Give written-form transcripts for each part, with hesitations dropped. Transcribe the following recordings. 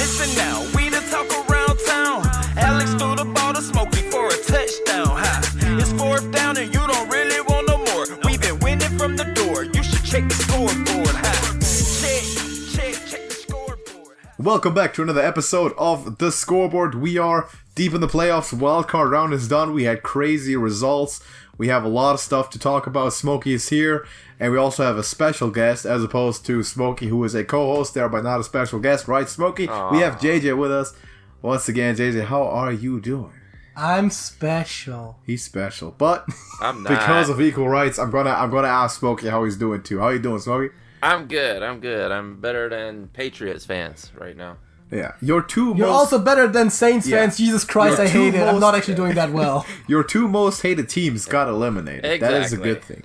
Listen now, we the talk around town. Alex threw the ball to Smokey for a touchdown. It's fourth down and you don't really want no more. We've been winning from the door. You should check the scoreboard. Check the scoreboard. Welcome back to another episode of The Scoreboard. We are deep in the playoffs. Wildcard round is done. We had crazy results. We have a lot of stuff to talk about. Smokey is here. And we also have a special guest as opposed to Smokey, who is a co-host there, but not a special guest. Right, Smokey? Aww. We have JJ with us. Once again, JJ, how are you doing? I'm special. He's special. But I'm not. because of equal rights, I'm gonna ask Smokey how he's doing too. How you doing, Smokey? I'm good. I'm better than Patriots fans right now. Yeah. You're also better than Saints fans. Jesus Christ, Your I hate it. I'm most- not actually doing that well. Your two most hated teams got eliminated. Exactly. That is a good thing.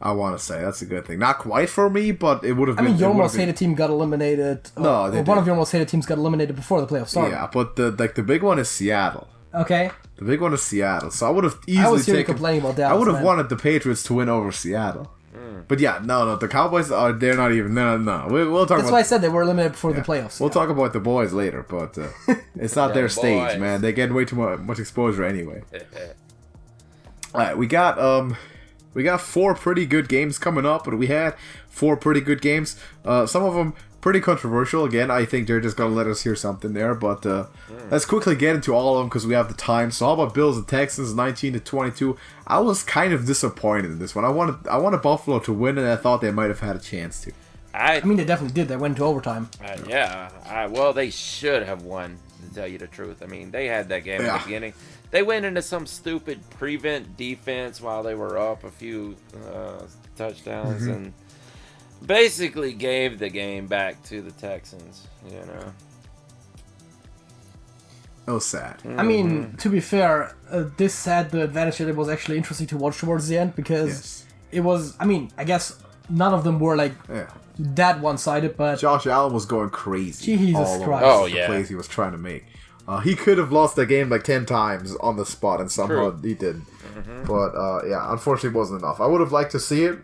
I want to say that's a good thing. Not quite for me, but it would have been. I mean, your most hated team got eliminated. No, they one of your most hated teams got eliminated before the playoffs started. Yeah, but the big one is Seattle. Okay. The big one is Seattle. So I would have easily I was here taken. complaining about Dallas. I would have man. wanted the Patriots to win over Seattle. But yeah, no, the Cowboys are. They're not even. No. We'll talk That's about. why I said they were eliminated before the playoffs. We'll talk about the boys later, but it's not their stage, boys. man. They get way too much exposure anyway. All right, we got 4 pretty good games coming up, but we had 4 pretty good games. Some of them pretty controversial. Again, I think they're just gonna let us hear something there. But let's quickly get into all of them because we have the time. So how about Bills and Texans, 19-22? I was kind of disappointed in this one. I wanted Buffalo to win, and I thought they might have had a chance to. I mean, they definitely did. They went to overtime. Well, they should have won, to tell you the truth. I mean, they had that game at the beginning. They went into some stupid prevent defense while they were up a few touchdowns and basically gave the game back to the Texans, you know. It was sad. I mean, to be fair, this had the advantage that it was actually interesting to watch towards the end because it was, I mean, I guess none of them were like that one-sided, but Josh Allen was going crazy. Jesus all Christ. over Oh, the plays he was trying to make. He could have lost that game like 10 times on the spot, and somehow he didn't. But, unfortunately it wasn't enough. I would have liked to see it,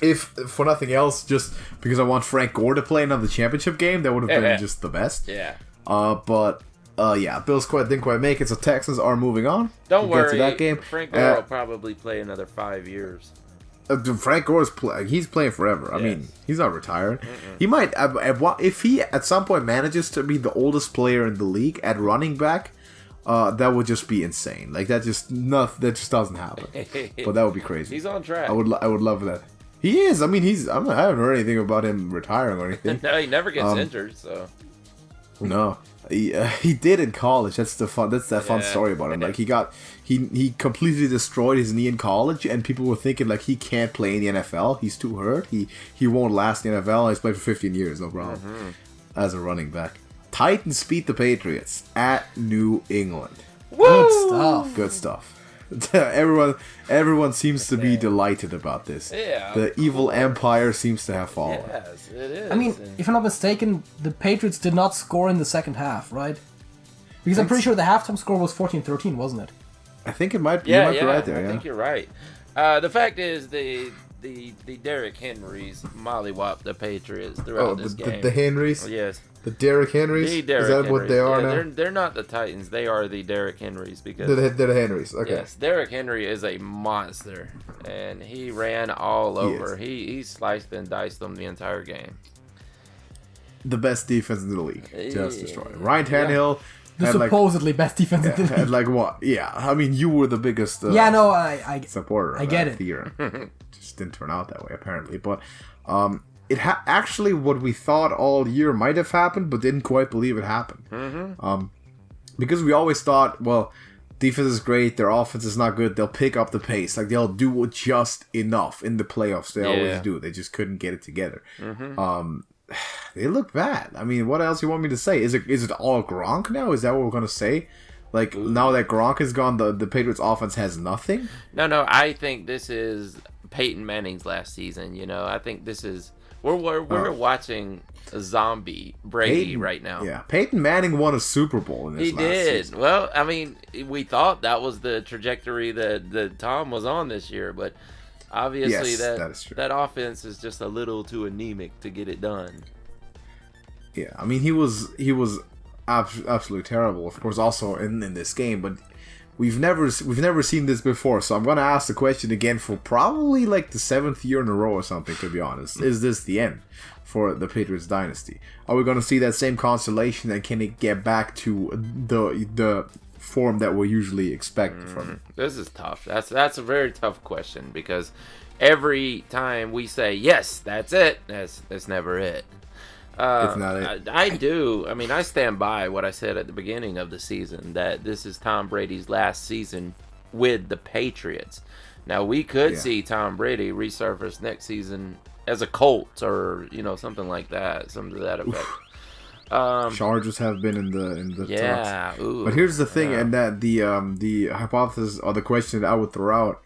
if for nothing else, just because I want Frank Gore to play another championship game. That would have been just the best. Yeah. Bills didn't quite make it, so Texans are moving on. Don't We'll worry. get to that game. Frank Gore will probably play another 5 years. Frank Gore's he's playing forever. I mean, he's not retired. He might, if he at some point manages to be the oldest player in the league at running back, that would just be insane. Like that just doesn't happen. But that would be crazy. He's on track. I would love that. He is. I mean, I haven't heard anything about him retiring or anything. No, he never gets injured, so. No, he did in college. That's that fun story about him. Like he completely destroyed his knee in college, and people were thinking like he can't play in the NFL. He's too hurt. He won't last in the NFL. He's played for 15 years, no problem, as a running back. Titans beat the Patriots at New England. Good stuff. Everyone seems to be delighted about this. Yeah, the evil empire seems to have fallen. Yes, it is. I mean, if I'm not mistaken, the Patriots did not score in the second half, right? Because I'm pretty sure the halftime score was 14-13, wasn't it? I think it might. Yeah, you might be right there. I think you're right. The fact is, the Derrick Henrys mollywopped the Patriots throughout this game. The Henrys. Yes. The Derrick Henrys? The Derrick Is that Henrys. what they are now? They're not the Titans. They are the Derrick Henrys because They're the Henrys. Okay. yes, Derrick Henry is a monster, and he ran all over. He sliced and diced them the entire game. The best defense in the league. Just destroyed. Ryan Tannehill. The supposedly best defense in the league. Had like what? Yeah. I mean, you were the biggest I supporter of I get that it. theory. Just didn't turn out that way, apparently. But it actually what we thought all year might have happened, but didn't quite believe it happened. Because we always thought, well, defense is great, their offense is not good, they'll pick up the pace. Like, they'll do just enough in the playoffs. They always do. They just couldn't get it together. They look bad. I mean, what else you want me to say? Is it all Gronk now? Is that what we're going to say? Like, now that Gronk is gone, the Patriots offense has nothing? No, I think this is Peyton Manning's last season, you know. I think this is... We're watching a zombie Brady right now. Yeah, Peyton Manning won a Super Bowl in this last season. Well, I mean, we thought that was the trajectory that Tom was on this year, but obviously that is true. that offense is just a little too anemic to get it done. Yeah, I mean he was absolutely terrible. Of course, also in this game, but we've never seen this before. So I'm gonna ask the question again for probably like the 7th year in a row or something. To be honest, is this the end for the Patriots dynasty? Are we gonna see that same constellation, and can it get back to the form that we usually expect from it? This is tough. That's a very tough question, because every time we say yes, that's it, that's never it. It's not it. I stand by what I said at the beginning of the season, that this is Tom Brady's last season with the Patriots. Now, we could see Tom Brady resurface next season as a Colt, or something like that, something to that effect. Chargers have been in the talks. Ooh, but here's the thing, and that the hypothesis or the question that I would throw out: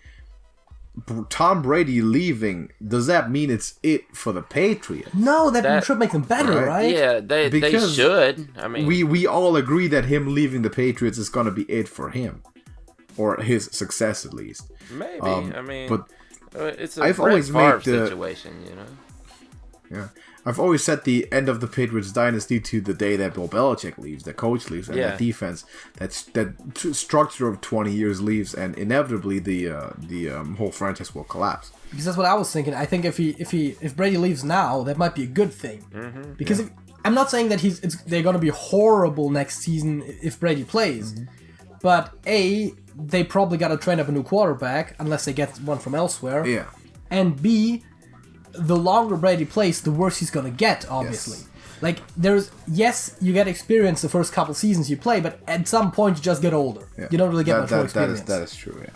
Tom Brady leaving, does that mean it's it for the Patriots? No, that should make them better, right? Yeah, they should. I mean, we all agree that him leaving the Patriots is going to be it for him, or his success at least. Maybe. But it's a Brett Favre situation, Yeah, I've always set the end of the Patriots dynasty to the day that Bill Belichick leaves, the coach leaves, and that defense, that structure of 20 years leaves, and inevitably the whole franchise will collapse. Because that's what I was thinking. I think if Brady leaves now, that might be a good thing. Mm-hmm. Because I'm not saying that they're going to be horrible next season if Brady plays, but they probably got to train up a new quarterback unless they get one from elsewhere. Yeah, and B, the longer Brady plays, the worse he's gonna get, obviously. Yes. Like, you get experience the first couple seasons you play, but at some point you just get older. Yeah. You don't really get much more experience. That is true, yeah.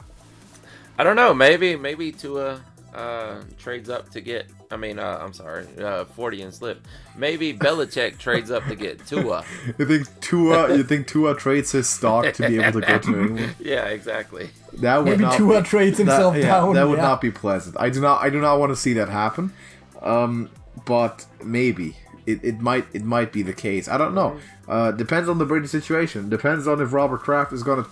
I don't know, maybe Tua trades up to get, 40 and slip. Maybe Belichick trades up to get Tua. You think Tua trades his stock to be able to go to New England? Yeah, exactly. Maybe Tua trades himself down. That would not be pleasant. I do not want to see that happen. But maybe it might be the case. I don't know. Depends on the Brady situation. Depends on if Robert Kraft is gonna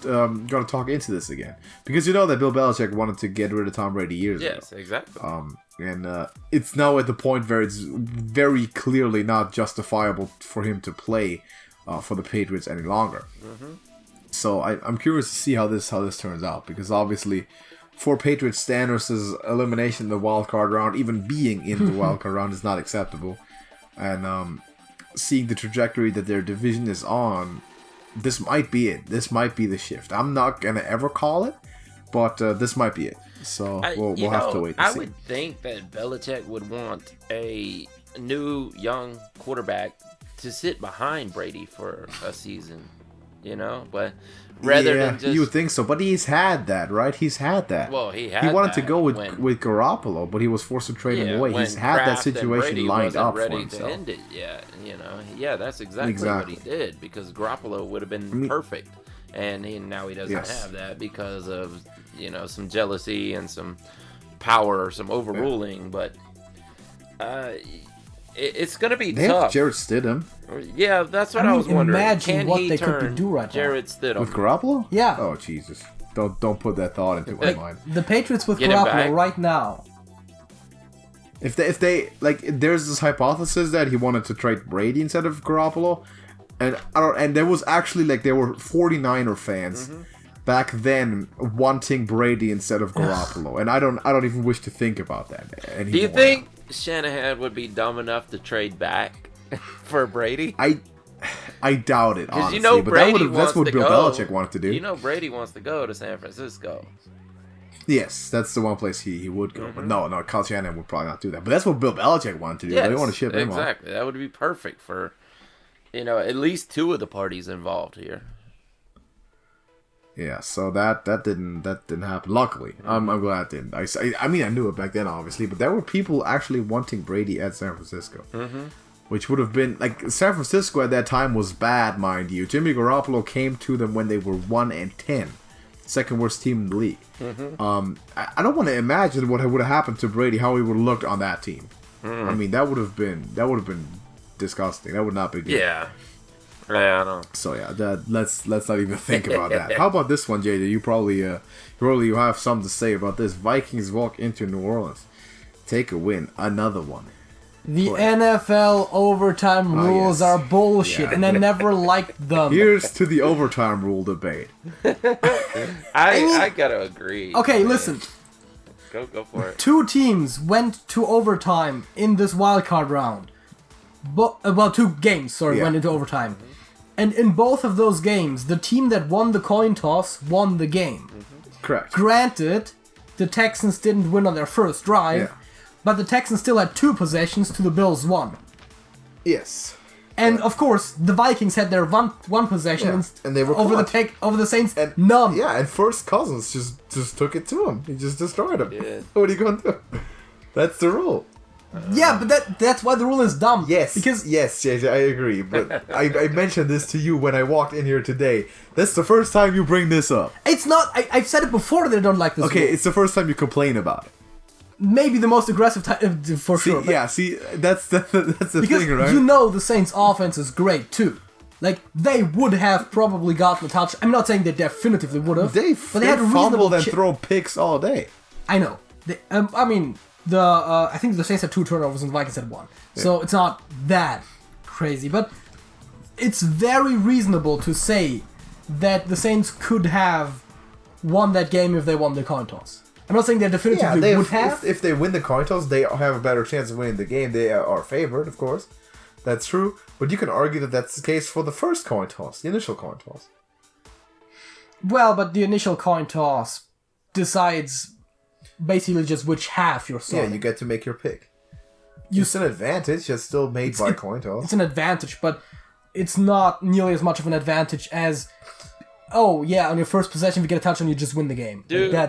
talk into this again, because you know that Bill Belichick wanted to get rid of Tom Brady years ago. Yes, exactly. And it's now at the point where it's very clearly not justifiable for him to play for the Patriots any longer. Mm-hmm. So I'm curious to see how this turns out, because obviously, for Patriots standards, elimination in the wild card round, even being in the wild card round, is not acceptable. And seeing the trajectory that their division is on, this might be it. This might be the shift. I'm not gonna ever call it, but this might be it. So we'll have to wait and see. I would think that Belichick would want a new young quarterback to sit behind Brady for a season, but rather than just... you would think so, but he's had that, right? He's had that. Well, he wanted to go with Garoppolo, but he was forced to trade him away. He's had that situation lined up for himself. To end it yet, Yeah, that's exactly what he did, because Garoppolo would have been perfect, and now he doesn't have that because of some jealousy and some power or some overruling. But it's going to be they tough. Have Jarrett Stidham. Yeah, that's what I was wondering. Imagine Can what he they turn could do right now Jarrett Stidham with Garoppolo? Yeah. Oh Jesus! Don't put that thought into my mind. The Patriots with Get him back. Garoppolo right now. If they there's this hypothesis that he wanted to trade Brady instead of Garoppolo, and there was actually there were 49er fans back then wanting Brady instead of Garoppolo, and I don't even wish to think about that anymore. Do you think Shanahan would be dumb enough to trade back for Brady? I doubt it, honestly. But that's what Bill Belichick wanted to do. Brady wants to go to San Francisco. Yes, that's the one place he would go. But no, Kyle Shanahan would probably not do that. But that's what Bill Belichick wanted to do. Yes, they want to ship him off. Exactly. That would be perfect for, at least two of the parties involved here. Yeah, so that didn't happen. Luckily, I'm glad it didn't. I mean, I knew it back then, obviously, but there were people actually wanting Brady at San Francisco, which would have been San Francisco at that time was bad, mind you. Jimmy Garoppolo came to them when they were 1-10, second worst team in the league. I don't want to imagine what would have happened to Brady, how he would have looked on that team. I mean, that would have been disgusting. That would not be good. Yeah. Yeah, I know. So let's not even think about that. How about this one, JJ? You probably have something to say about this. Vikings walk into New Orleans, take a win, another one. The NFL overtime rules are bullshit, and I never liked them. Here's to the overtime rule debate. I gotta agree. Okay, man. listen. Go for it. 2 teams went to overtime in this wildcard round. Well, 2 games, went into overtime. And in both of those games, the team that won the coin toss won the game. Correct. Granted, the Texans didn't win on their first drive, but the Texans still had 2 possessions to the Bills' 1. Yes. And of course, the Vikings had their one possession and they were over the Saints. And, none. Yeah, and first Cousins just took it to him. He just destroyed him. Yeah. What are you going to do? That's the rule. Yeah, but that's why the rule is dumb. Yes, because JJ, I agree. But I mentioned this to you when I walked in here today. That's the first time you bring this up. It's not. I've said it before that I don't like this. Okay, rule. it's the first time you complain about it. Maybe the most aggressive time for sure. That's the because thing, right? You know the Saints' offense is great too. Like they would have probably gotten a touch. I'm not saying they definitively would have. They had a fumbled and throw picks all day. I know. I mean, I think the Saints had 2 turnovers and the Vikings had 1. So it's not that crazy, but it's very reasonable to say that the Saints could have won that game if they won the coin toss. I'm not saying they definitively would have. If they win the coin toss, they have a better chance of winning the game. They are favored, of course. That's true. But you can argue that that's the case for the first coin toss, the initial coin toss. Well, but the initial coin toss decides basically just which half you're starting. Yeah, you get to make your pick. It's an advantage. It's still made by coin toss. It's an advantage, but it's not nearly as much of an advantage as... Oh, yeah, on your first possession, if you get a touchdown, you just win the game. Dude, I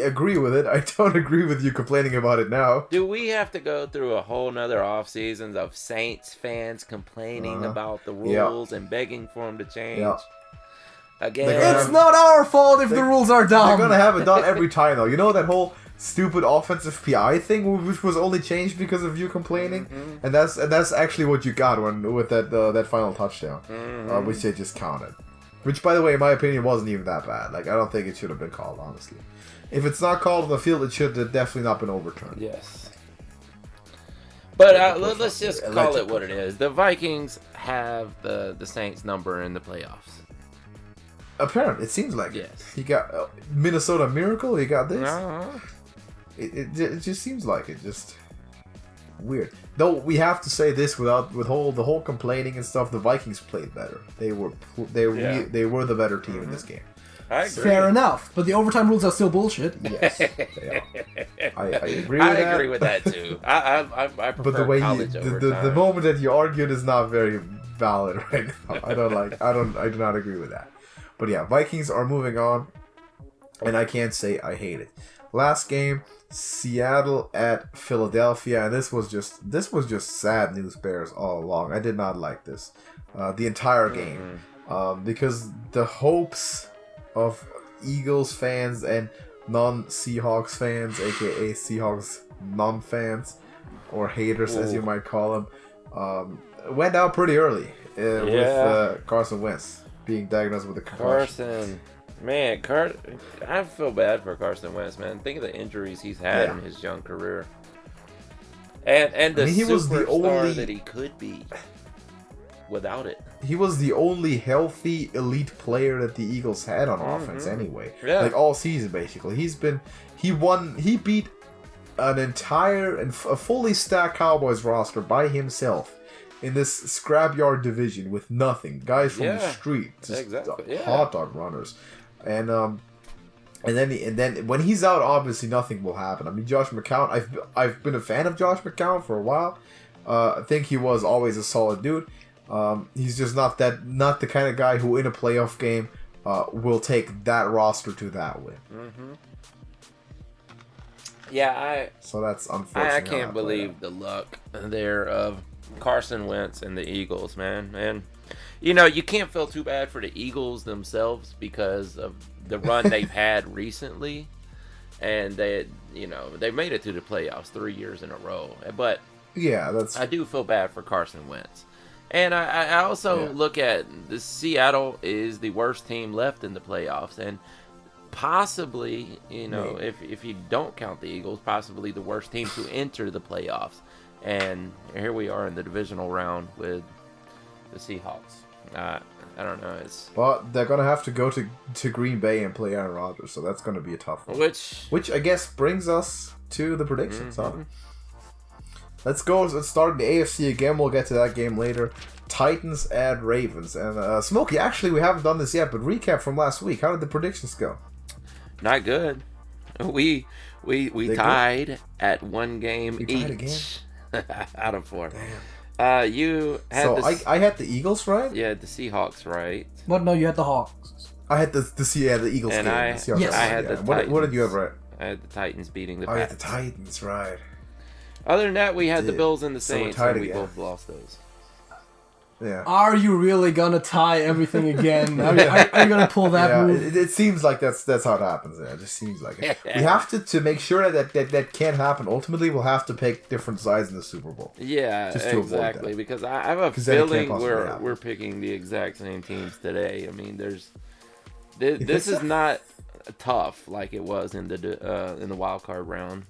agree with it. I don't agree with you complaining about it now. Do we have to go through a whole nother off seasons of Saints fans complaining about the rules and begging for them to change? Yeah. Again, It's not our fault if the rules are dumb. They're gonna have it done every time, though. You know that whole stupid offensive PI thing, which was only changed because of you complaining, and that's actually what you got with that final touchdown, which they just counted. Which, by the way, in my opinion, wasn't even that bad. Like, I don't think it should have been called, honestly. If it's not called on the field, it should have definitely not been overturned. Yes. But let's just call it what it is. The Vikings have the Saints number in the playoffs. Apparently, it seems like yes. He got Minnesota Miracle. He got this. Uh-huh. It just seems like it. Just weird. Though we have to say this, with the whole complaining and stuff, the Vikings played better. They were the better team in this game. I agree. Fair enough, but the overtime rules are still bullshit. Yes, they are. I agree with I that. agree with that too. I prefer But the way college overtime. the moment that you argued is not very valid right now. I do not agree with that. But yeah, Vikings are moving on, and I can't say I hate it. Last game, Seattle at Philadelphia, and this was just sad news bears all along. I did not like this the entire game because the hopes of Eagles fans and non-Seahawks fans, aka Seahawks non-fans or haters, as you might call them, went out pretty early with Carson Wentz being diagnosed with a concussion. Man, I feel bad for Carson Wentz, man. Think of the injuries he's had in his young career, and the he was the only that he could be without it. He was the only healthy elite player that the Eagles had on offense anyway. Yeah. Like all season basically. He beat an entire and a fully stacked Cowboys roster by himself in this scrapyard division with nothing. Guys from the street, just hot dog runners. And then when he's out, obviously nothing will happen. I mean, Josh McCown, I've been a fan of Josh McCown for a while. I think he was always a solid dude. He's just not the kind of guy who in a playoff game will take that roster to that win. Yeah, so that's unfortunate. I can't believe the luck there of Carson Wentz and the Eagles, man. And you know, you can't feel too bad for the Eagles themselves because of the run they've had recently, and they made it to the playoffs 3 years in a row. But I do feel bad for Carson Wentz. And I also look at the Seattle is the worst team left in the playoffs, and possibly, if you don't count the Eagles, possibly the worst team to enter the playoffs. And here we are in the divisional round with the Seahawks. I don't know. But they're gonna have to go to Green Bay and play Aaron Rodgers, so that's gonna be a tough one. Which I guess brings us to the predictions, huh? Let's start in the AFC again. We'll get to that game later. Titans and Ravens. And Smokey, actually, we haven't done this yet, but recap from last week. How did the predictions go? Not good. We tied at one game each out of 4. Damn. You had I had the Eagles right. Yeah, the Seahawks right. What? No, you had the Hawks. I had the Eagles and game. I had the Titans. What did you have right? I had the Titans beating the Pats. I had the Titans right. Other than that, we had the Bills and the Saints, and we again. both lost those. Yeah. Are you really gonna tie everything again? Are you gonna pull that move? It seems like that's how it happens. Yeah, it just seems like it. We have to make sure that can't happen. Ultimately, we'll have to pick different sides in the Super Bowl. Yeah, just to exactly. Because I have a feeling we're picking the exact same teams today. I mean, this is not tough like it was in the wild card round.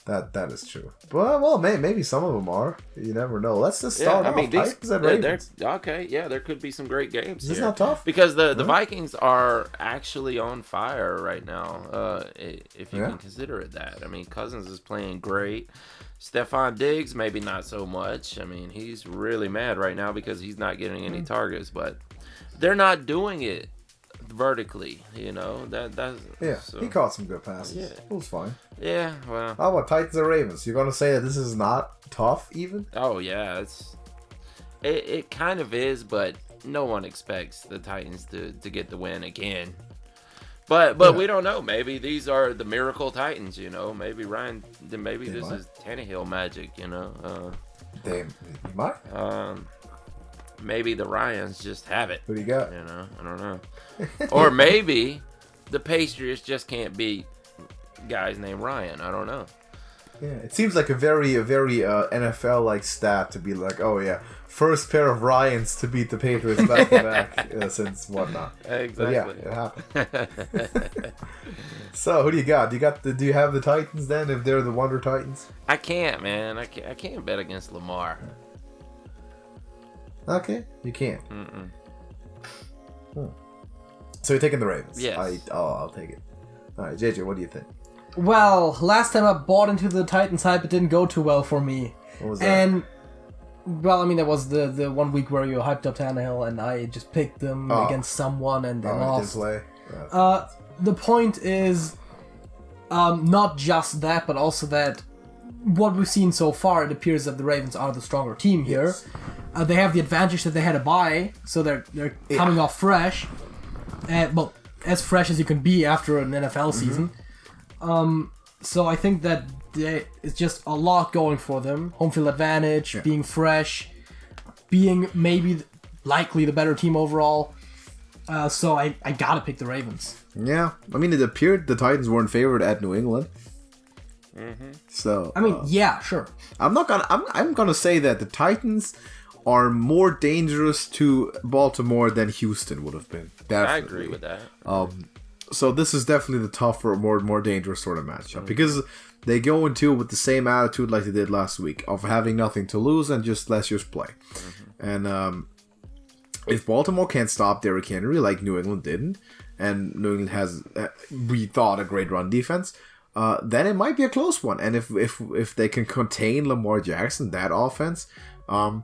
That is true. Well, maybe some of them are. You never know. Let's just start off. Titans and Ravens. Okay, yeah, there could be some great games. Is this not tough? Because the Vikings are actually on fire right now, if you can consider it that. I mean, Cousins is playing great. Stephon Diggs, maybe not so much. I mean, he's really mad right now because he's not getting any targets, but they're not doing it vertically, so, he caught some good passes. Yeah. It was fine. Yeah, well. How about Titans and Ravens? You're gonna say that this is not tough even? Oh yeah, it kind of is, but no one expects the Titans to get the win again. But we don't know. Maybe these are the miracle Titans, Maybe this is Tannehill magic, They might. Maybe the Ryans just have it. Who do you got? I don't know. Or maybe the Patriots just can't beat guys named Ryan. I don't know. Yeah, it seems like a very NFL like stat to be like, oh yeah, first pair of Ryans to beat the Patriots back to back since whatnot. Exactly. But yeah, it happened. So who do you got? Do you have the Titans then? If they're the Wonder Titans? I can't, man. I can't bet against Lamar. Okay, you can't. So you're taking the Ravens? Yes. I'll take it. All right, JJ, what do you think? Well, last time I bought into the Titans hype, it didn't go too well for me. What was that? And, well, I mean, there was the 1 week where you hyped up Tannehill, and I just picked them against someone, and they lost. Didn't play. The point is, not just that, but also that what we've seen so far, it appears that the Ravens are the stronger team here. Yes. They have the advantage that they had a bye, so they're coming off fresh. Well, as fresh as you can be after an NFL season. So I think that it's just a lot going for them. Home field advantage, being fresh, being maybe likely the better team overall. So I gotta pick the Ravens. Yeah, I mean, it appeared the Titans weren't favored at New England. So I mean, yeah, sure. I'm gonna say that the Titans are more dangerous to Baltimore than Houston would have been. Definitely. I agree with that. So this is definitely the tougher, more dangerous sort of matchup because they go into it with the same attitude like they did last week of having nothing to lose and just let's just play. And if Baltimore can't stop Derrick Henry like New England didn't, and New England has, we thought, a great run defense, then it might be a close one. And if they can contain Lamar Jackson, that offense, I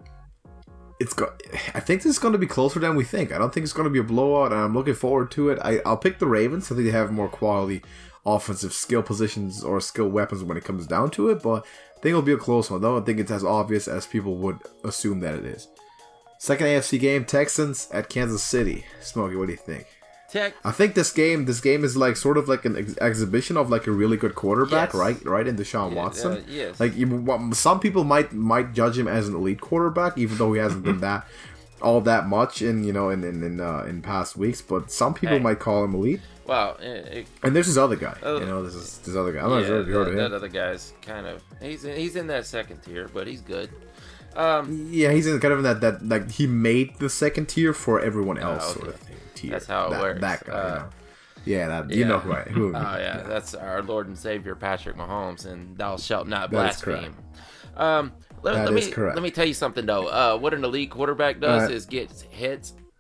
think this is going to be closer than we think. I don't think it's going to be a blowout, and I'm looking forward to it. I'll pick the Ravens. I think they have more quality offensive skill positions or skill weapons when it comes down to it, but I think it'll be a close one. I don't think it's as obvious as people would assume that it is. Second AFC game, Texans at Kansas City. Smokey, what do you think? I think this game is like sort of like an exhibition of like a really good quarterback, yes. right? In Deshaun Watson. Yes. Like some people might judge him as an elite quarterback, even though he hasn't been all that much in past weeks. But some people might call him elite. Well, and there's this other guy. This other guy. I'm not sure if you heard of him. That other guy's kind of he's in that second tier, but he's good. He's in kind of in that like he made the second tier for everyone else sort of thing. That's how it works. That guy, you know who. That's our Lord and Savior Patrick Mahomes, and thou shalt not blaspheme. Let correct. me tell you something though. What an elite quarterback does Right. is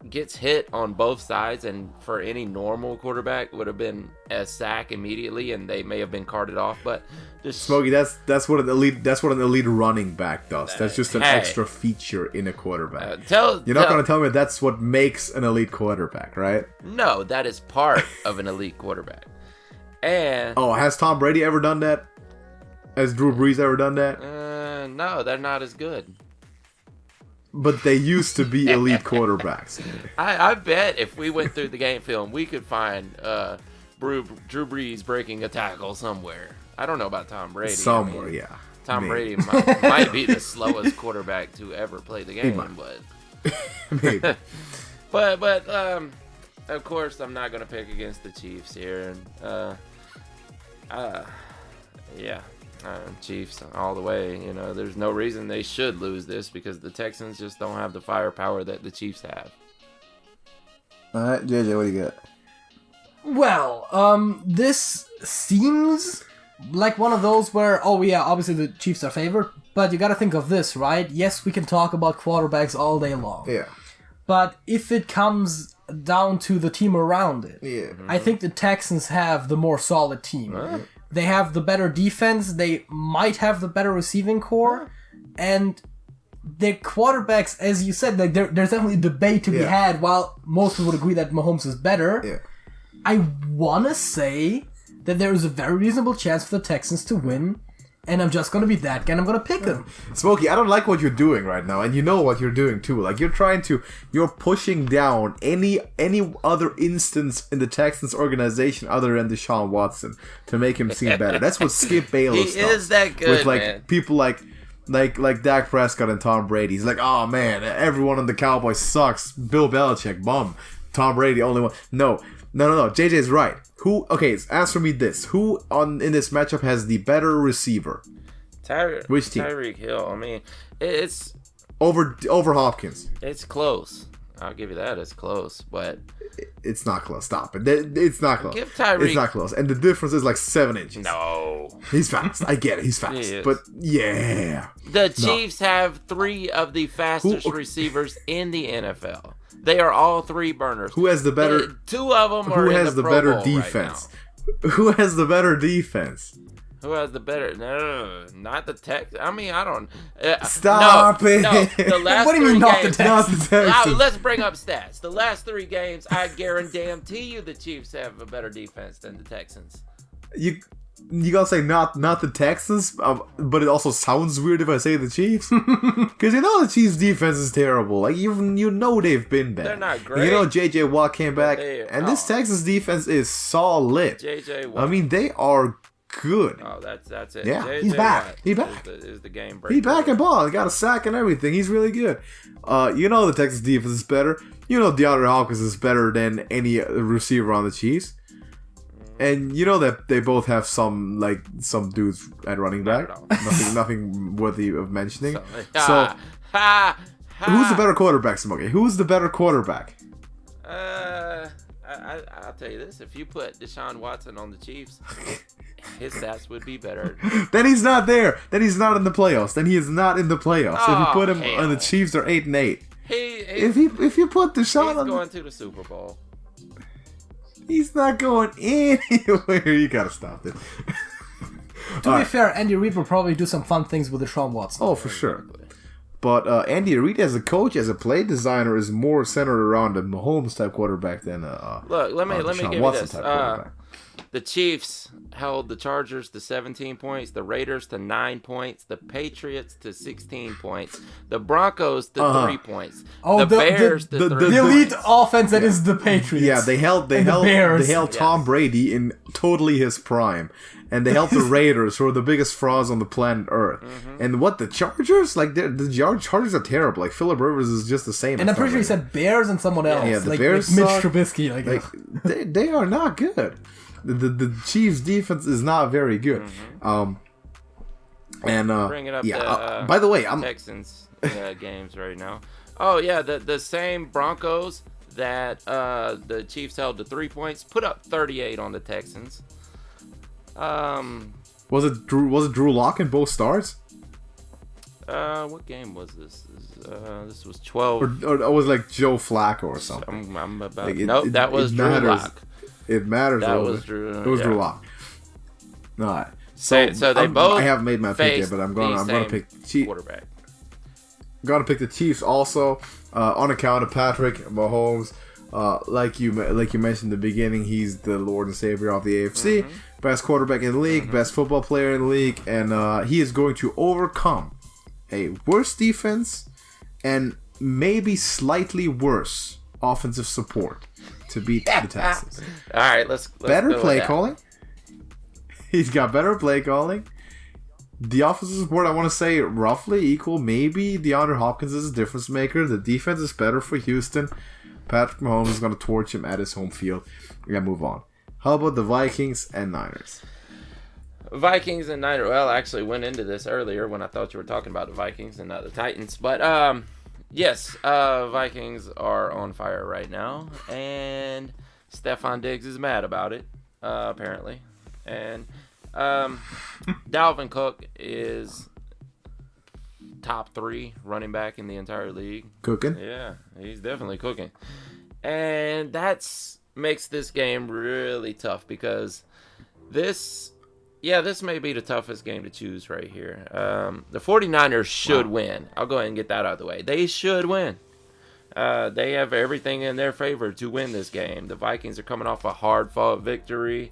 gets hit on both sides, and for any normal quarterback would have been a sack immediately, and they may have been carted off. But just Smokey, that's what an elite running back does. That's just an Hey. extra feature in a quarterback. tell You're not going to tell me that's what makes an elite quarterback, right? no, that is part of an elite quarterback. And Oh, has Tom Brady ever done that? Has Drew Brees ever done that? no, they're not as good. But they used to be elite quarterbacks. I bet if we went through the game film, we could find Drew Brees breaking a tackle somewhere. I don't know about Tom Brady. Somewhere, I mean, yeah. Tom Maybe. Brady might be the slowest quarterback to ever play the game, but Maybe. but of course I'm not gonna pick against the Chiefs here. Chiefs all the way. You know, there's no reason they should lose this because the Texans just don't have the firepower that the Chiefs have. All right, JJ, what do you got? Well, this seems like one of those where, oh yeah, obviously the Chiefs are favored, but you gotta think of this, right? Yes, we can talk about quarterbacks all day long. Yeah. But if it comes down to the team around it, Yeah. I think the Texans have the more solid team. They have the better defense, they might have the better receiving core, and their quarterbacks, as you said, like there's definitely a debate to be had, while most people would agree that Mahomes is better. Yeah. I want to say that there is a very reasonable chance for the Texans to win, and I'm just going to be that guy, and I'm going to pick them. Smokey, I don't like what you're doing right now, and you know what you're doing too. Like you're pushing down any other instance in the Texans organization other than Deshaun Watson to make him seem better. That's what Skip Bayless He does. is that good, with like man. people like Dak Prescott and Tom Brady. He's like, oh man, everyone on the Cowboys sucks. Bill Belichick, bum. Tom Brady, only one. No. JJ's right. Who? Okay, answer me this. Who in this matchup has the better receiver? Which team? Tyreek Hill. I mean, it's Over Hopkins. it's close. I'll give you that. It's close, but It's not close. Stop it. It's not close. Give Tyreek- It's not close. And the difference is like 7 inches. no. He's fast. I get it. He's fast. He is. But yeah. The Chiefs have 3 of the fastest receivers in the NFL. They are all 3 burners. Who has the better? 2 of them are Who in has the Pro better Bowl defense? Right Who has the better defense? now. Who has the better? No, not the Texans. I mean, I don't. Stop no, it. No, the last What do you mean 3 not the games. Not the Texans. Let's bring up stats. The last 3 games, I guarantee you, the Chiefs have a better defense than the Texans. You gotta say not the Texans, but it also sounds weird if I say the Chiefs, because you know the Chiefs' defense is terrible. Like you know they've been bad. They're not And great. you know J.J. Watt came back, they- and this Texas defense is solid. JJ Watt. I mean, they are good. Oh, that's it. Yeah, JJ he's back. Watt He's back. Is the game breaker. He's back and ball. He got a sack and everything. He's really good. You know the Texas defense is better. You know DeAndre Hopkins is better than any receiver on the Chiefs. And you know that they both have some dudes at running back. Not at all. Nothing worthy of mentioning. So, Who's the better quarterback, Smokey? Who's the better quarterback? I'll tell you this: if you put Deshaun Watson on the Chiefs, his stats would be better. Then he's not there. Then he's not in the playoffs. Then he is not in the playoffs. If you put him on the hell. Chiefs, they're 8-8. He's If you put Deshaun on, going to the Super Bowl. he's not going anywhere. You gotta stop it. To be fair, Andy Reid will probably do some fun things with Deshaun Watson. Oh, for sure. But Andy Reid, as a coach, as a play designer, is more centered around a Mahomes type quarterback than a Look, let me Deshaun give you Watson this. type quarterback. The Chiefs held the Chargers to 17 points, the Raiders to 9 points, the Patriots to 16 points, the Broncos to 3 points, the Bears to 3 the points. elite offense that is the Patriots. Yeah, they held Bears. Tom Brady in totally his prime, and they held the Raiders, who are the biggest frauds on the planet Earth. Mm-hmm. And what the Chargers? Like the Chargers are terrible. Like Phillip Rivers is just the same. And as I'm pretty sure he Tom Brady. said Bears and someone else. Yeah, the like, Bears like Mitch suck. Trubisky. Like they are not good. The Chiefs' defense is not very good. Bringing up the by the way, I'm Texans games right now. Oh yeah, the same Broncos that the Chiefs held to 3 points put up 38 on the Texans. was it Drew Lock in both starts? What game was this? This was 12. Or it was like Joe Flacco or something. I'm about. Like Nope, that was Drew Lock. It matters. That was Drew. It was Drew Lock. All right. So they both. I haven't made my pick yet, but I'm gonna pick Chiefs. Quarterback. I'm gonna pick the Chiefs also on account of Patrick Mahomes. Like you mentioned in the beginning, he's the Lord and Savior of the AFC, best quarterback in the league, best football player in the league, and he is going to overcome a worse defense and maybe slightly worse offensive support to beat the Texans. All right, let's better go play with that. calling. He's got better play calling. The offensive support, I want to say, roughly equal. Maybe DeAndre Hopkins is a difference maker. The defense is better for Houston. Patrick Mahomes is going to torch him at his home field. We got to move on. How about the Vikings and Niners? Vikings and Niners. Well, I actually went into this earlier when I thought you were talking about the Vikings and not the Titans. But, yes, Vikings are on fire right now. And Stephon Diggs is mad about it, apparently. And Dalvin Cook is top 3 running back in the entire league. Cooking? Yeah, he's definitely cooking. And that's makes this game really tough because this may be the toughest game to choose right here. The 49ers should win. I'll go ahead and get that out of the way. They should win. They have everything in their favor to win this game. The Vikings are coming off a hard-fought victory.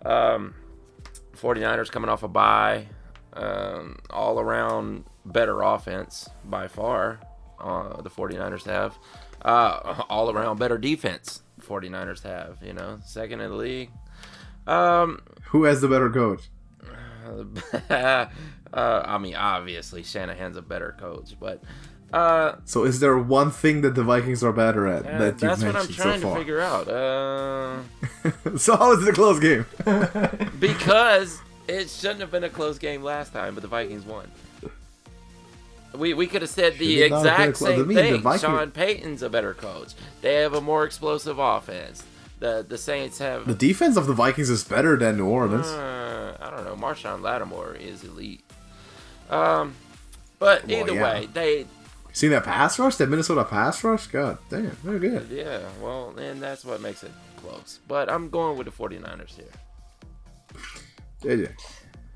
49ers coming off a bye. All around better offense by far. The 49ers have. All around better defense. 49ers have. Second in the league. Who has the better coach? I mean, obviously Shanahan's a better coach, but so is there one thing that the Vikings are better at that you've that's what I'm mentioned trying so to far? figure out. So how is it a close game? Because it shouldn't have been a close game last time, but the Vikings won. We could have said the Should it not have been a exact close- same the thing. Vikings- Sean Payton's a better coach. They have a more explosive offense. The Saints have. The defense of the Vikings is better than New Orleans. I don't know. Marshawn Lattimore is elite. But either way, they. Seen that pass rush? That Minnesota pass rush? God damn, they're good. Yeah, well, and that's what makes it close. But I'm going with the 49ers here. JJ.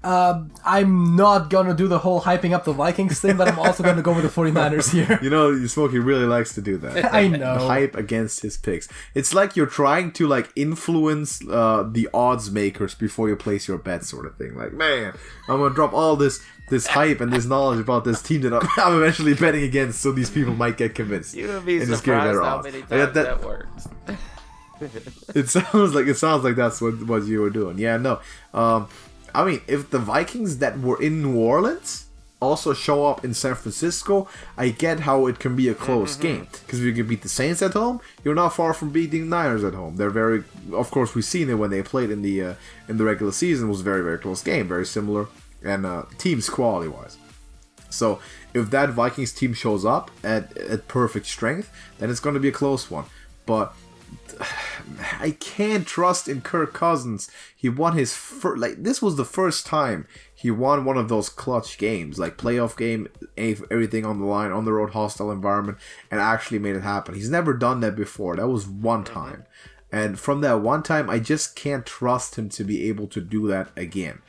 I'm not gonna do the whole hyping up the Vikings thing, but I'm also gonna go with the 49ers here. You know, Smokey really likes to do that. I know. The hype against his picks. It's like you're trying to influence the odds makers before you place your bet, sort of thing. Like, man, I'm gonna drop all this hype and this knowledge about this team that I'm eventually betting against, so these people might get convinced. You would be and just give me surprised better how odds. many times that works. It sounds like that's what you were doing. Yeah, no. I mean, if the Vikings that were in New Orleans also show up in San Francisco, I get how it can be a close game. Because if you can beat the Saints at home, you're not far from beating the Niners at home. They're very, of course, we've seen it when they played in the regular season. It was a very, very close game, very similar, and teams quality wise. So if that Vikings team shows up at perfect strength, then it's going to be a close one. But I can't trust in Kirk Cousins. He won his first, this was the first time he won one of those clutch games, playoff game, everything on the line, on the road, hostile environment, and actually made it happen. He's never done that before. That was one time. And from that one time, I just can't trust him to be able to do that again.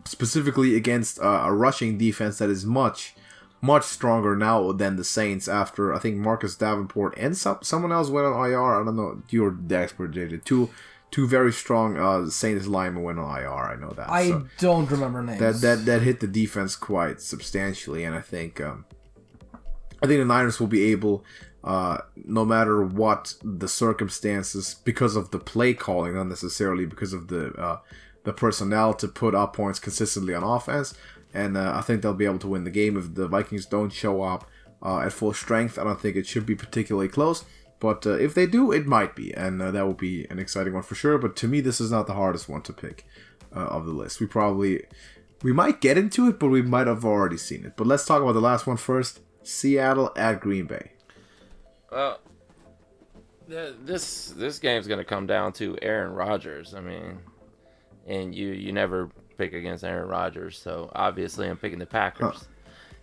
Specifically against a rushing defense that is much stronger now than the Saints after, I think, Marcus Davenport and someone else went on IR. I don't know. You're the expert, JJ. Two very strong Saints linemen went on IR. I know that. I don't remember names. That hit the defense quite substantially, and I think the Niners will be able, no matter what the circumstances, because of the play calling, not necessarily because of the personnel, to put up points consistently on offense. And I think they'll be able to win the game if the Vikings don't show up at full strength. I don't think it should be particularly close. But if they do, it might be. And that will be an exciting one for sure. But to me, this is not the hardest one to pick of the list. We might get into it, but we might have already seen it. But let's talk about the last one first. Seattle at Green Bay. Well, this game's going to come down to Aaron Rodgers. I mean, and you never pick against Aaron Rodgers, so obviously I'm picking the Packers.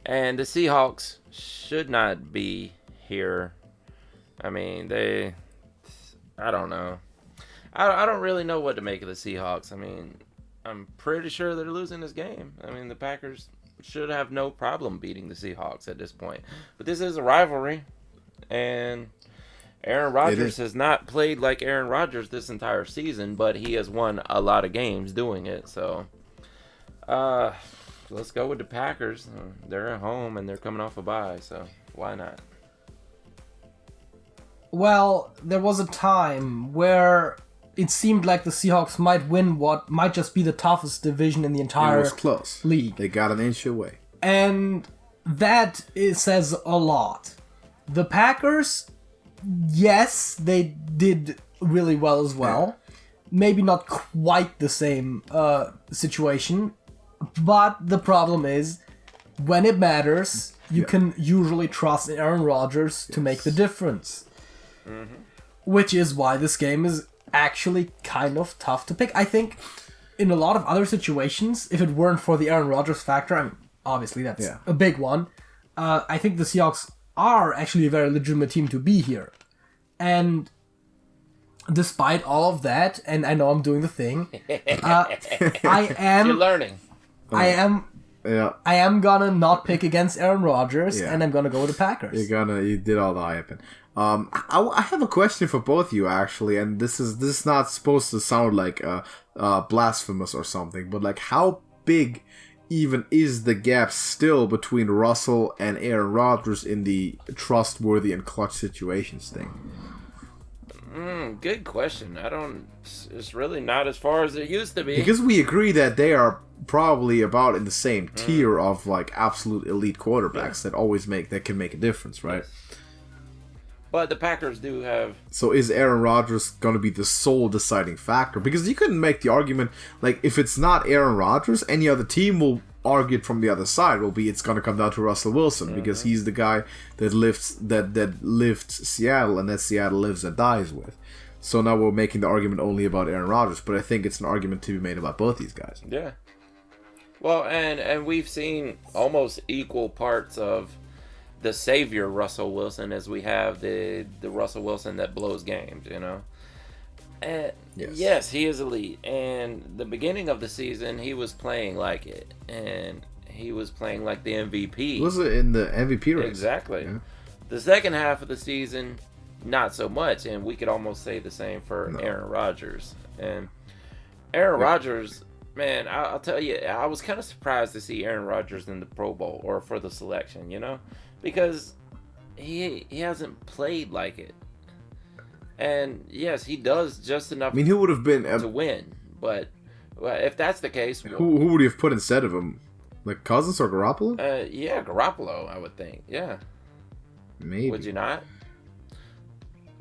And the Seahawks should not be here. I mean, I don't know. I don't really know what to make of the Seahawks. I mean, I'm pretty sure they're losing this game. I mean, the Packers should have no problem beating the Seahawks at this point. But this is a rivalry, and Aaron Rodgers has not played like Aaron Rodgers this entire season, but he has won a lot of games doing it. So, let's go with the Packers. They're at home, and they're coming off a bye, so why not? Well, there was a time where it seemed like the Seahawks might win what might just be the toughest division in the entire It was close. league. They got an inch away. And that says a lot. The Packers, yes, they did really well as well. Yeah. Maybe not quite the same situation, but the problem is, when it matters, you can usually trust Aaron Rodgers to make the difference. Mm-hmm. Which is why this game is actually kind of tough to pick. I think in a lot of other situations, if it weren't for the Aaron Rodgers factor, I mean, obviously that's a big one, I think the Seahawks are actually a very legitimate team to be here. And despite all of that, and I know I'm doing the thing, I am... You're learning. I am gonna not pick against Aaron Rodgers, and I'm gonna go with the Packers. You did all the hyping. I have a question for both of you, actually, and this is not supposed to sound like blasphemous or something, but like, how big even is the gap still between Russell and Aaron Rodgers in the trustworthy and clutch situations thing? Good question. It's really not as far as it used to be. Because we agree that they are probably about in the same tier of like absolute elite quarterbacks that can make a difference, right? Yes. But the Packers do have... So is Aaron Rodgers going to be the sole deciding factor? Because you couldn't make the argument, like, if it's not Aaron Rodgers, any other team will argue it from the other side. It's going to come down to Russell Wilson, because he's the guy that lifts Seattle, and that Seattle lives and dies with. So now we're making the argument only about Aaron Rodgers, but I think it's an argument to be made about both these guys. Yeah. Well, and we've seen almost equal parts of the savior Russell Wilson as we have the Russell Wilson that blows games, you know. And yes, he is elite. And the beginning of the season, he was playing like it, and he was playing like the MVP. Was it in the MVP race? Exactly. Yeah. The second half of the season, not so much, and we could almost say the same for Aaron Rodgers. And Aaron Rodgers, man, I'll tell you, I was kind of surprised to see Aaron Rodgers in the Pro Bowl or for the selection, you know. Because he hasn't played like it. And yes, he does just enough who would have been to win. But if that's the case... Who would you have put instead of him? Like Cousins or Garoppolo? Yeah, Garoppolo, I would think. Yeah. Maybe. Would you not?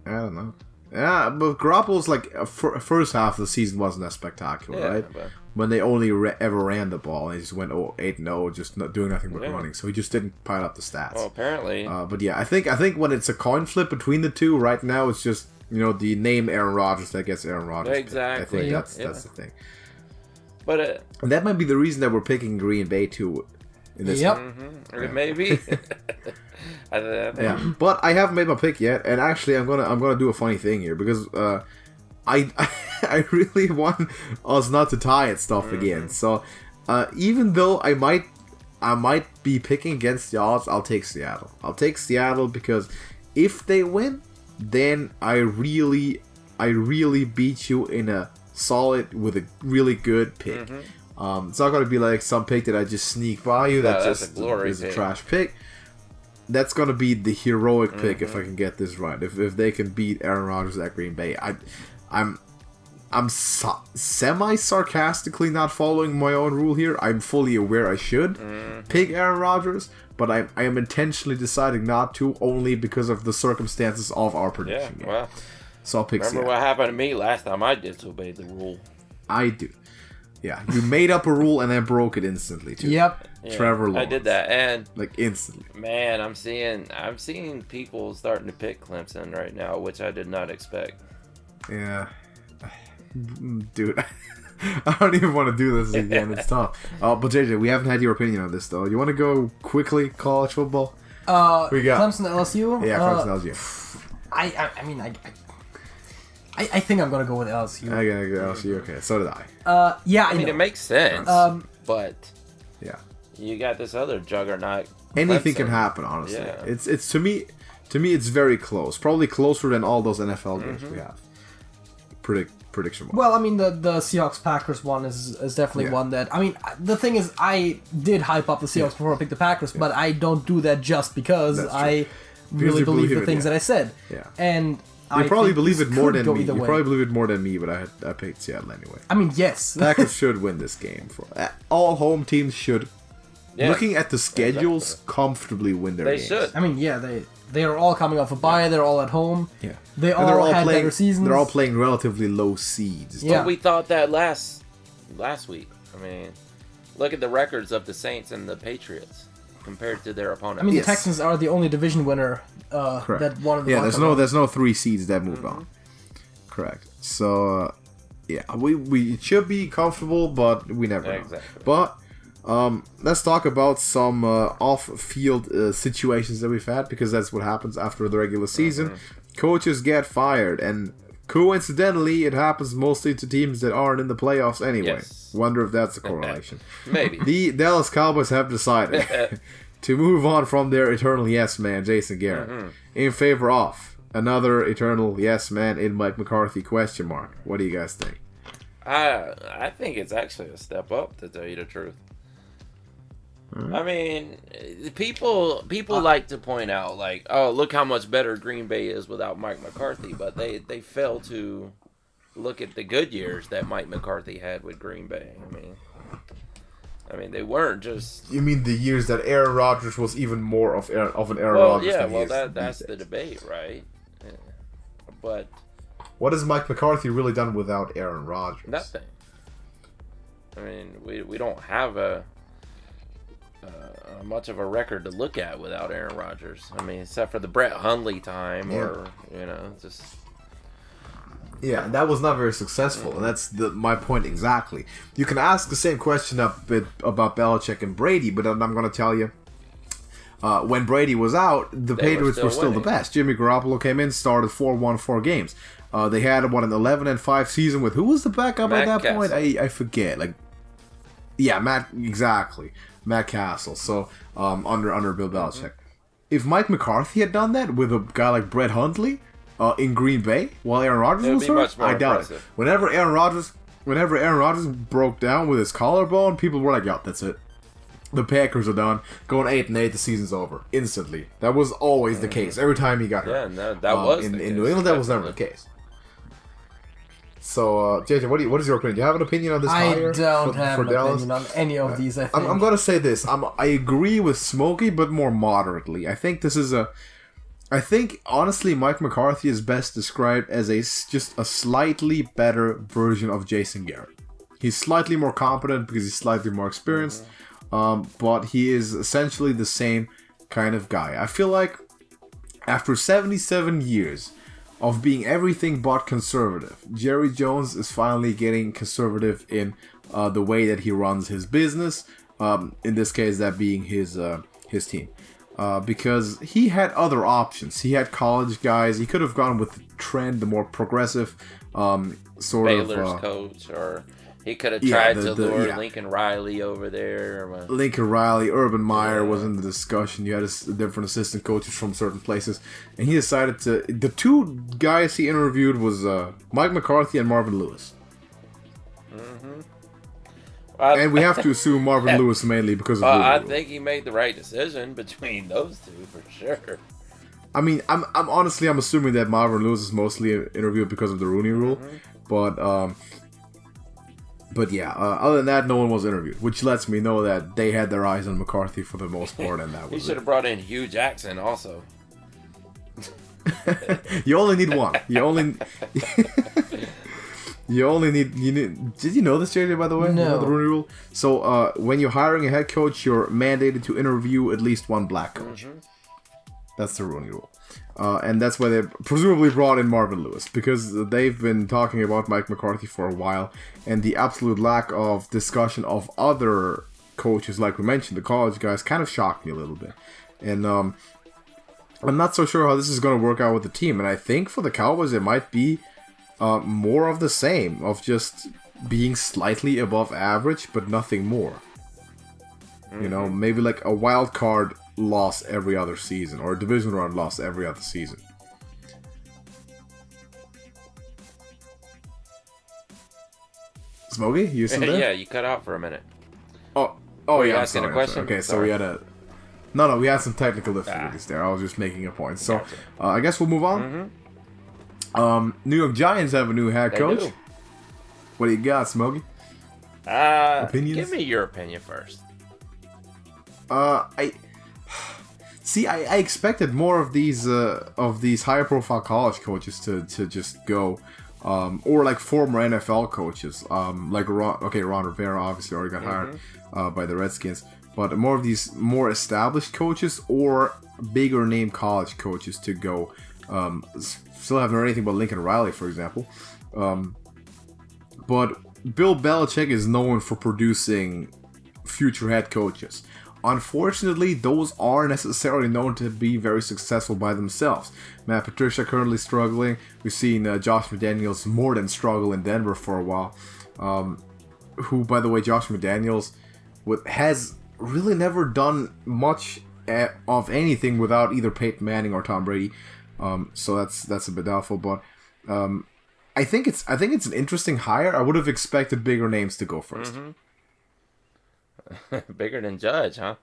I don't know. Yeah, but Garoppolo's like... first half of the season wasn't that spectacular, right? But... When they only ever ran the ball, and he just went 8-0, just not doing nothing but running. So he just didn't pile up the stats. Well, apparently. But yeah, I think when it's a coin flip between the two, right now it's just, the name Aaron Rodgers that gets Aaron Rodgers. Exactly. I think that's the thing. But and that might be the reason that we're picking Green Bay too. In this Maybe. Yeah, but I haven't made my pick yet, and actually I'm gonna do a funny thing here because I really want us not to tie at stuff again. So even though I might be picking against the odds, I'll take Seattle. I'll take Seattle because if they win, then I really beat you in a solid with a really good pick. It's not going to be like some pick that I just sneak by you. That's just a trash pick. That's going to be the heroic pick if I can get this right. If they can beat Aaron Rodgers at Green Bay. I'm semi-sarcastically not following my own rule here. I'm fully aware I should pick Aaron Rodgers, but I am intentionally deciding not to, only because of the circumstances of our prediction game. Well, so I'll pick Remember what happened to me last time I disobeyed the rule. I do. Yeah, you made up a rule and then broke it instantly, too. Yep. Yeah, Trevor Lawrence. I did that, and... Like, instantly. Man, I'm seeing people starting to pick Clemson right now, which I did not expect. Yeah. Dude, I don't even want to do this again. It's tough. But JJ, we haven't had your opinion on this though. You want to go quickly college football? We got Clemson LSU. Yeah, Clemson LSU. I think I'm gonna go with LSU. I gotta go LSU. Okay, so did I. I mean, it makes sense. But yeah, you got this other juggernaut. Anything Clemson. can happen, honestly. Yeah. It's to me, it's very close. Probably closer than all those NFL games we have. Prediction. Well, I mean, the Seahawks Packers one is definitely one that. I mean, the thing is, I did hype up the Seahawks before I picked the Packers, but I don't do that just because I really believe the things that I said. Yeah. And you probably believe it more than me. You probably believe it more than me, but I picked Seattle anyway. I mean, yes. Packers should win this game. All home teams should. Yeah. Looking at the schedules, comfortably win their games. They should. I mean, yeah, they are all coming off a bye. They're all at home. Yeah. They all had playing, better seasons. They're all playing relatively low seeds. Yeah. But we thought that last week. I mean, look at the records of the Saints and the Patriots compared to their opponents. I mean, the Texans are the only division winner that won the there's no 3 seeds that moved on. Correct. So we should be comfortable, but we never know. Exactly. But let's talk about some off-field situations that we've had, because that's what happens after the regular season. Coaches get fired, and coincidentally, it happens mostly to teams that aren't in the playoffs anyway. Yes. Wonder if that's a correlation. Maybe. The Dallas Cowboys have decided to move on from their eternal yes man, Jason Garrett, in favor of another eternal yes man in Mike McCarthy ? What do you guys think? I think it's actually a step up, to tell you the truth. I mean, people like to point out, like, oh, look how much better Green Bay is without Mike McCarthy, but they fail to look at the good years that Mike McCarthy had with Green Bay. I mean, they weren't just. You mean the years that Aaron Rodgers was even more of an Aaron Well, Rodgers? yeah, than he well, is that's these the days? debate, right? Yeah. But What has Mike McCarthy really done without Aaron Rodgers? nothing. I mean, we don't have a much of a record to look at without Aaron Rodgers. I mean, except for the Brett Hundley time, or just. Yeah, and that was not very successful, and that's my point exactly. You can ask the same question about Belichick and Brady, but I'm going to tell you, when Brady was out, the Patriots were still the best. Jimmy Garoppolo came in, started 4-1 4 games. They had an 11-5 season with who was the backup at that point? I forget. Matt Castle. So under Bill Belichick. If Mike McCarthy had done that with a guy like Brett Hundley in Green Bay while Aaron Rodgers was hurt, I doubt it. Whenever Aaron Rodgers broke down with his collarbone, people were like, "Yo, that's it. The Packers are done. Going 8-8, the season's over instantly." That was always the case. Every time he got hurt. Yeah, that was in the case. New England. That was never the case. So, JJ, what is your opinion? Do you have an opinion on this hire? I don't have for an Dallas? opinion on any of these. I think. I'm going to say this. I agree with Smokey, but more moderately. I think honestly, Mike McCarthy is best described as just a slightly better version of Jason Garrett. He's slightly more competent because he's slightly more experienced, but he is essentially the same kind of guy. I feel like after 77 years of being everything but conservative, Jerry Jones is finally getting conservative in the way that he runs his business. In this case, that being his team. Because he had other options. He had college guys. He could have gone with the trend, the more progressive Baylor's coach, or he could have tried to lure Lincoln Riley over there. Lincoln Riley, Urban Meyer was in the discussion. You had different assistant coaches from certain places, and he decided to. The two guys he interviewed was Mike McCarthy and Marvin Lewis. And we have to assume Marvin Lewis mainly because of I think he made the right decision between those two for sure. I mean, I'm assuming that Marvin Lewis is mostly interviewed because of the Rooney Rule, but yeah. Other than that, no one was interviewed, which lets me know that they had their eyes on McCarthy for the most part, and that was. He should have brought in Hugh Jackson also. You only need one. You need. Did you know this, JJ? By the way, no. You know the Rooney Rule. So when you're hiring a head coach, you're mandated to interview at least one black coach. That's the Rooney Rule. And that's why they presumably brought in Marvin Lewis, because they've been talking about Mike McCarthy for a while, and the absolute lack of discussion of other coaches, like we mentioned, the college guys, kind of shocked me a little bit. And I'm not so sure how this is going to work out with the team. And I think for the Cowboys, it might be more of the same, of just being slightly above average, but nothing more. Mm-hmm. You know, maybe like a wild card loss every other season, or a divisional round loss every other season. Smokey, you still there? Yeah, you cut out for a minute. Oh Were yeah. you asking a question? Okay, so Sorry. we had a we had some technical difficulties there. I was just making a point. So Gotcha. I guess we'll move on. Mm-hmm. New York Giants have a new head coach. do. What do you got, Smokey? Opinions? Give me your opinion first. I expected more of these higher profile college coaches to just go, or like former NFL coaches, like Ron Rivera obviously already got hired by the Redskins, but more of these more established coaches or bigger name college coaches to go. Still haven't heard anything about Lincoln Riley, for example, but Bill Belichick is known for producing future head coaches. Unfortunately, those aren't necessarily known to be very successful by themselves. Matt Patricia currently struggling. We've seen Josh McDaniels more than struggle in Denver for a while. Who, by the way, Josh McDaniels has really never done much of anything without either Peyton Manning or Tom Brady. So that's a bit doubtful. But I think it's an interesting hire. I would have expected bigger names to go first. Mm-hmm. Bigger than Judge, huh?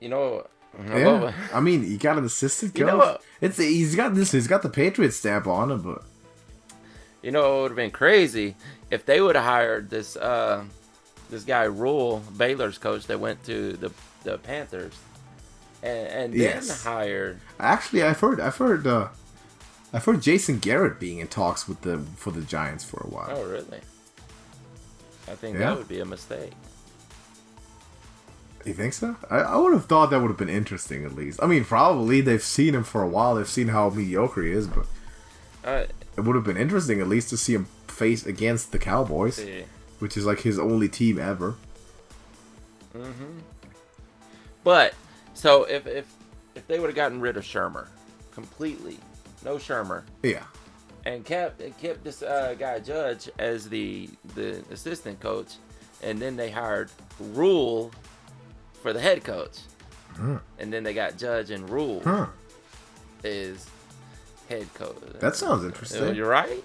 You know. Yeah, I mean, he got an assistant coach. You know what? He's got the Patriots stamp on him, but you know, it would have been crazy if they would have hired this guy Rule, Baylor's coach that went to the Panthers, and then hired. Actually, I've heard Jason Garrett being in talks for the Giants for a while. Oh, really? I think that would be a mistake. You think so? I would have thought that would have been interesting, at least. I mean, probably they've seen him for a while. They've seen how mediocre he is, but it would have been interesting at least to see him face against the Cowboys, which is like his only team ever. Mm-hmm. But so if they would have gotten rid of Shermer completely, no Shermer, and kept this guy Judge as the assistant coach, and then they hired Rule for the head coach, and then they got Judge and Rule as head coach. That sounds interesting. You're right.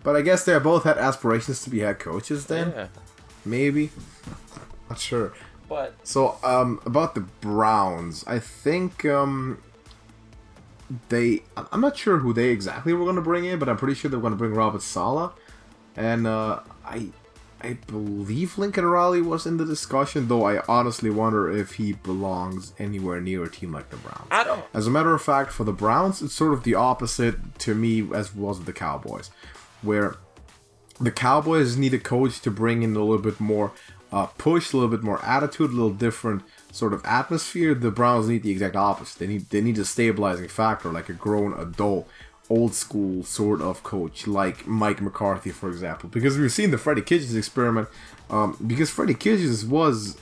But I guess they both had aspirations to be head coaches then. Yeah. Maybe. Not sure. But so about the Browns, I think I'm not sure who they exactly were going to bring in, but I'm pretty sure they're going to bring Robert Saleh, and I believe Lincoln Riley was in the discussion, though I honestly wonder if he belongs anywhere near a team like the Browns. I don't. As a matter of fact, for the Browns, it's sort of the opposite to me as was with the Cowboys, where the Cowboys need a coach to bring in a little bit more push, a little bit more attitude, a little different sort of atmosphere. The Browns need the exact opposite. They need a stabilizing factor, like a grown adult, old school sort of coach like Mike McCarthy, for example, because we've seen the Freddie Kitchens experiment, because Freddie Kitchens was,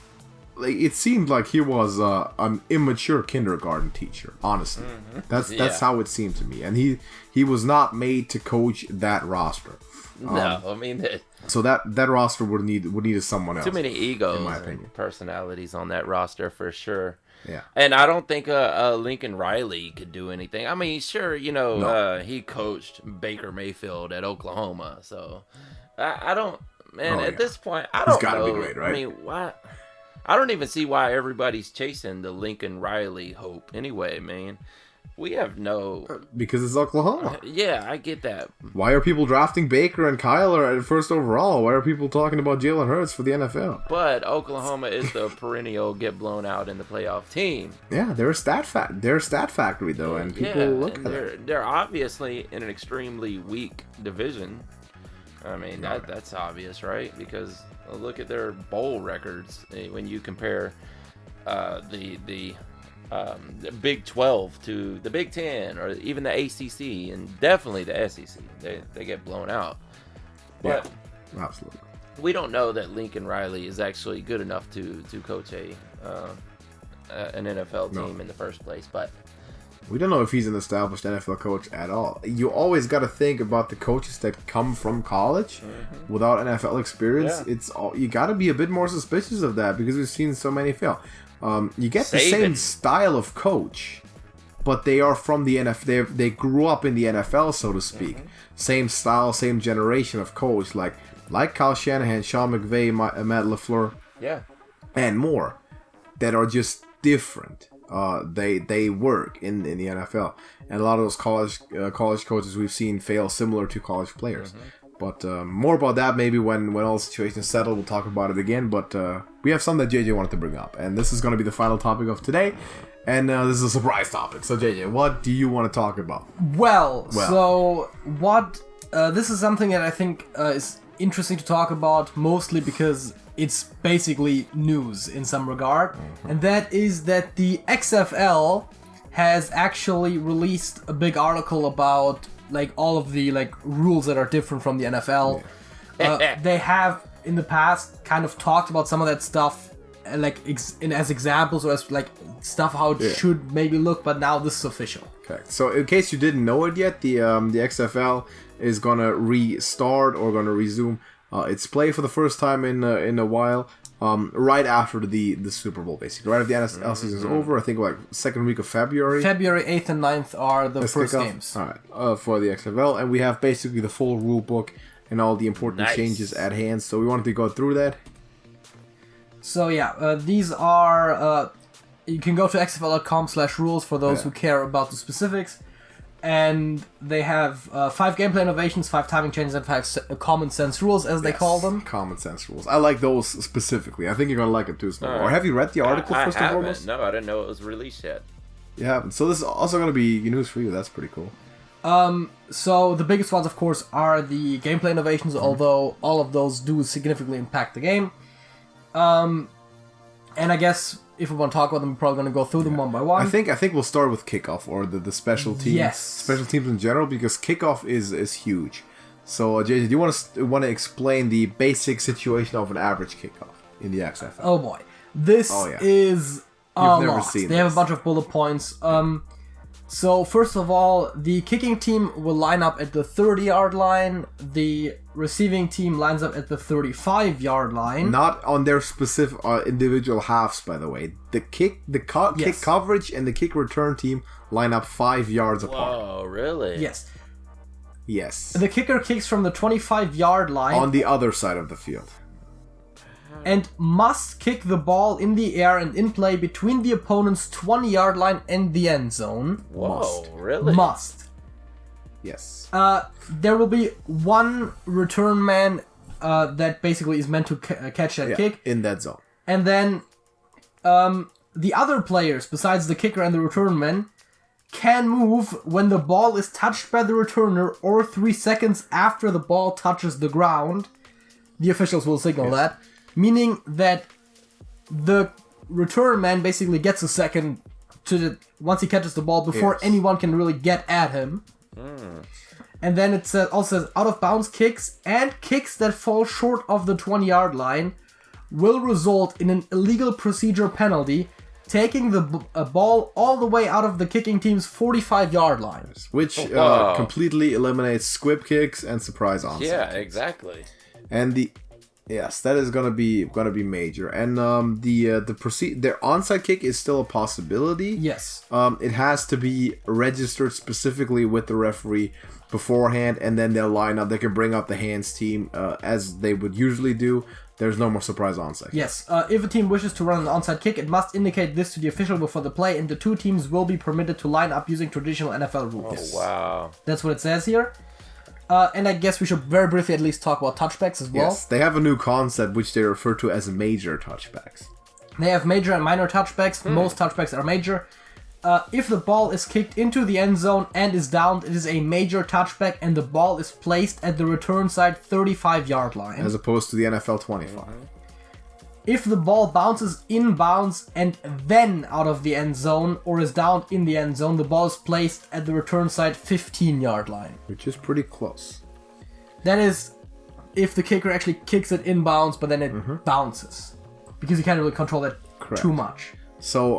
like, it seemed like he was an immature kindergarten teacher, honestly. That's how it seemed to me, and he was not made to coach that roster. No, I mean so that roster would need someone else. Too many egos, in my opinion, and personalities on that roster for sure. Yeah, and I don't think Lincoln Riley could do anything. I mean, sure, he coached Baker Mayfield at Oklahoma, so I don't. Man, at this point, I don't know. He's got to be great, right? I mean, why? I don't even see why everybody's chasing the Lincoln Riley hope. Anyway, man, we have no. Because it's Oklahoma. Yeah, I get that. Why are people drafting Baker and Kyler at first overall? Why are people talking about Jalen Hurts for the NFL? But Oklahoma is the perennial get blown out in the playoff team. Yeah, they're a stat factory though, and people look at it. They're obviously in an extremely weak division. I mean, that's obvious, right? Because look at their bowl records when you compare the the Big 12 to the Big 10 or even the ACC and definitely the SEC. They get blown out. But yeah, absolutely. We don't know that Lincoln Riley is actually good enough to coach an NFL team in the first place. But we don't know if he's an established NFL coach at all. You always got to think about the coaches that come from college without NFL experience. Yeah. You got to be a bit more suspicious of that because we've seen so many fail. You get the same style of coach, but they are from the NFL. They grew up in the NFL, so to speak. Same style, same generation of coach, like Kyle Shanahan, Sean McVay, Matt LaFleur, and more, that are just different. They work in the NFL, and a lot of those college coaches we've seen fail similar to college players. But more about that maybe when all the situations settle. We'll talk about it again. But we have something that JJ wanted to bring up, and this is going to be the final topic of today. And this is a surprise topic. So JJ, what do you want to talk about? Well, so what? This is something that I think is interesting to talk about, mostly because it's basically news in some regard, and that is that the XFL has actually released a big article about like all of the like rules that are different from the NFL. They have in the past kind of talked about some of that stuff, like as examples or as like stuff how it should maybe look, but now this is official. Okay, so in case you didn't know it yet, the XFL is gonna restart or gonna resume its play for the first time in a while. Right after the Super Bowl, basically. Right after the NFL season is over, I think like second week of February. February 8th and 9th are the first games. Alright, for the XFL. And we have basically the full rule book and all the important changes at hand. So we wanted to go through that. So yeah, these are... you can go to xfl.com/rules for those who care about the specifics. And they have 5 gameplay innovations, 5 timing changes, and 5 common sense rules, as they call them. Common sense rules. I like those specifically. I think you're going to like it too, Snowball. Or have you read the article first and foremost? No, I didn't know it was released yet. You haven't. So this is also going to be news for you. That's pretty cool. So the biggest ones, of course, are the gameplay innovations, although all of those do significantly impact the game. And I guess if we want to talk about them, we're probably going to go through them one by one. I think we'll start with kickoff or the special teams. Yes. Special teams in general, because kickoff is huge. So, JJ, do you want to explain the basic situation of an average kickoff in the XFL? Oh boy, this is a lot. Never seen they have a bunch of bullet points. So first of all, the kicking team will line up at the 30-yard line. The receiving team lines up at the 35-yard line. Not on their specific individual halves, by the way. The kick coverage and the kick return team line up 5 yards apart. Oh, really? Yes. Yes. The kicker kicks from the 25-yard line on the other side of the field, and must kick the ball in the air and in play between the opponent's 20-yard line and the end zone. Whoa, really? Must. Yes. There will be one return man that basically is meant to catch that kick. In that zone. And then the other players, besides the kicker and the return man, can move when the ball is touched by the returner or 3 seconds after the ball touches the ground. The officials will signal that. Meaning that the return man basically gets a second once he catches the ball before anyone can really get at him. And then it also says out of bounds kicks and kicks that fall short of the 20-yard line will result in an illegal procedure penalty, taking the ball all the way out of the kicking team's 45-yard line. Which completely eliminates squib kicks and surprise onside. Yeah, exactly. And Yes, that is gonna be major, and their onside kick is still a possibility. Yes. It has to be registered specifically with the referee beforehand, and then they'll line up. They can bring up the hands team as they would usually do. There's no more surprise onside. Yes. If a team wishes to run an onside kick, it must indicate this to the official before the play, and the two teams will be permitted to line up using traditional NFL rules. Oh, wow. That's what it says here. And I guess we should very briefly at least talk about touchbacks as well. Yes, they have a new concept which they refer to as major touchbacks. They have major and minor touchbacks. Most touchbacks are major. If the ball is kicked into the end zone and is downed, it is a major touchback and the ball is placed at the return side 35-yard line. As opposed to the NFL 25. If the ball bounces inbounds and then out of the end zone or is down in the end zone, the ball is placed at the return side 15-yard line. Which is pretty close. That is if the kicker actually kicks it inbounds, but then it bounces. Because you can't really control it too much. So,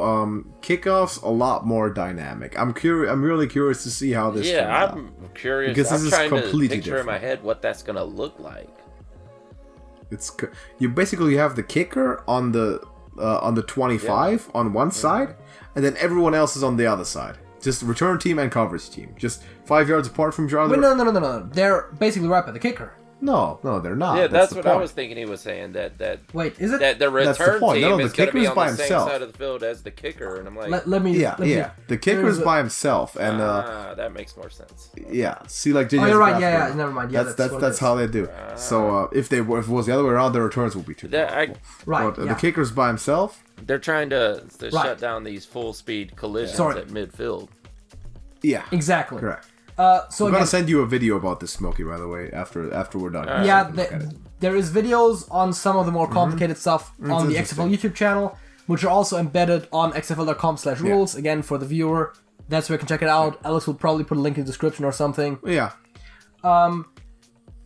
kickoffs a lot more dynamic. I'm really curious to see how this. Yeah, I'm curious. Because this I'm is trying completely to picture different. in my head what that's gonna look like. You basically have the kicker on the 25 on one side, and then everyone else is on the other side. Just return team and coverage team, just 5 yards apart from each other. Wait, no. They're basically right by the kicker. No, they're not. Yeah, that's the what I point. was thinking. He was saying that. Wait, is it? That the That's the return point. team No, the is going to be kicker's on by the same himself. side of the field as the kicker, and I'm like, Let me. The kicker's by himself, and that makes more sense. yeah. See, like Oh, you're right. Yeah. Never mind. Yeah, that's how they do. So if it was the other way around, the returns would be too. That, Right. But the kicker's by himself. they're trying to Right. shut down these full speed collisions Sorry. at midfield. Yeah. Exactly. Correct. So I'm gonna again, send you a video about this, Smokey. By the way, after we're done. yeah, You can look at it. there is videos on some of the more complicated stuff on the XFL YouTube channel, which are also embedded on xfl.com/rules. Again, for the viewer, that's where you can check it out. Alex will probably put a link in the description or something. Yeah.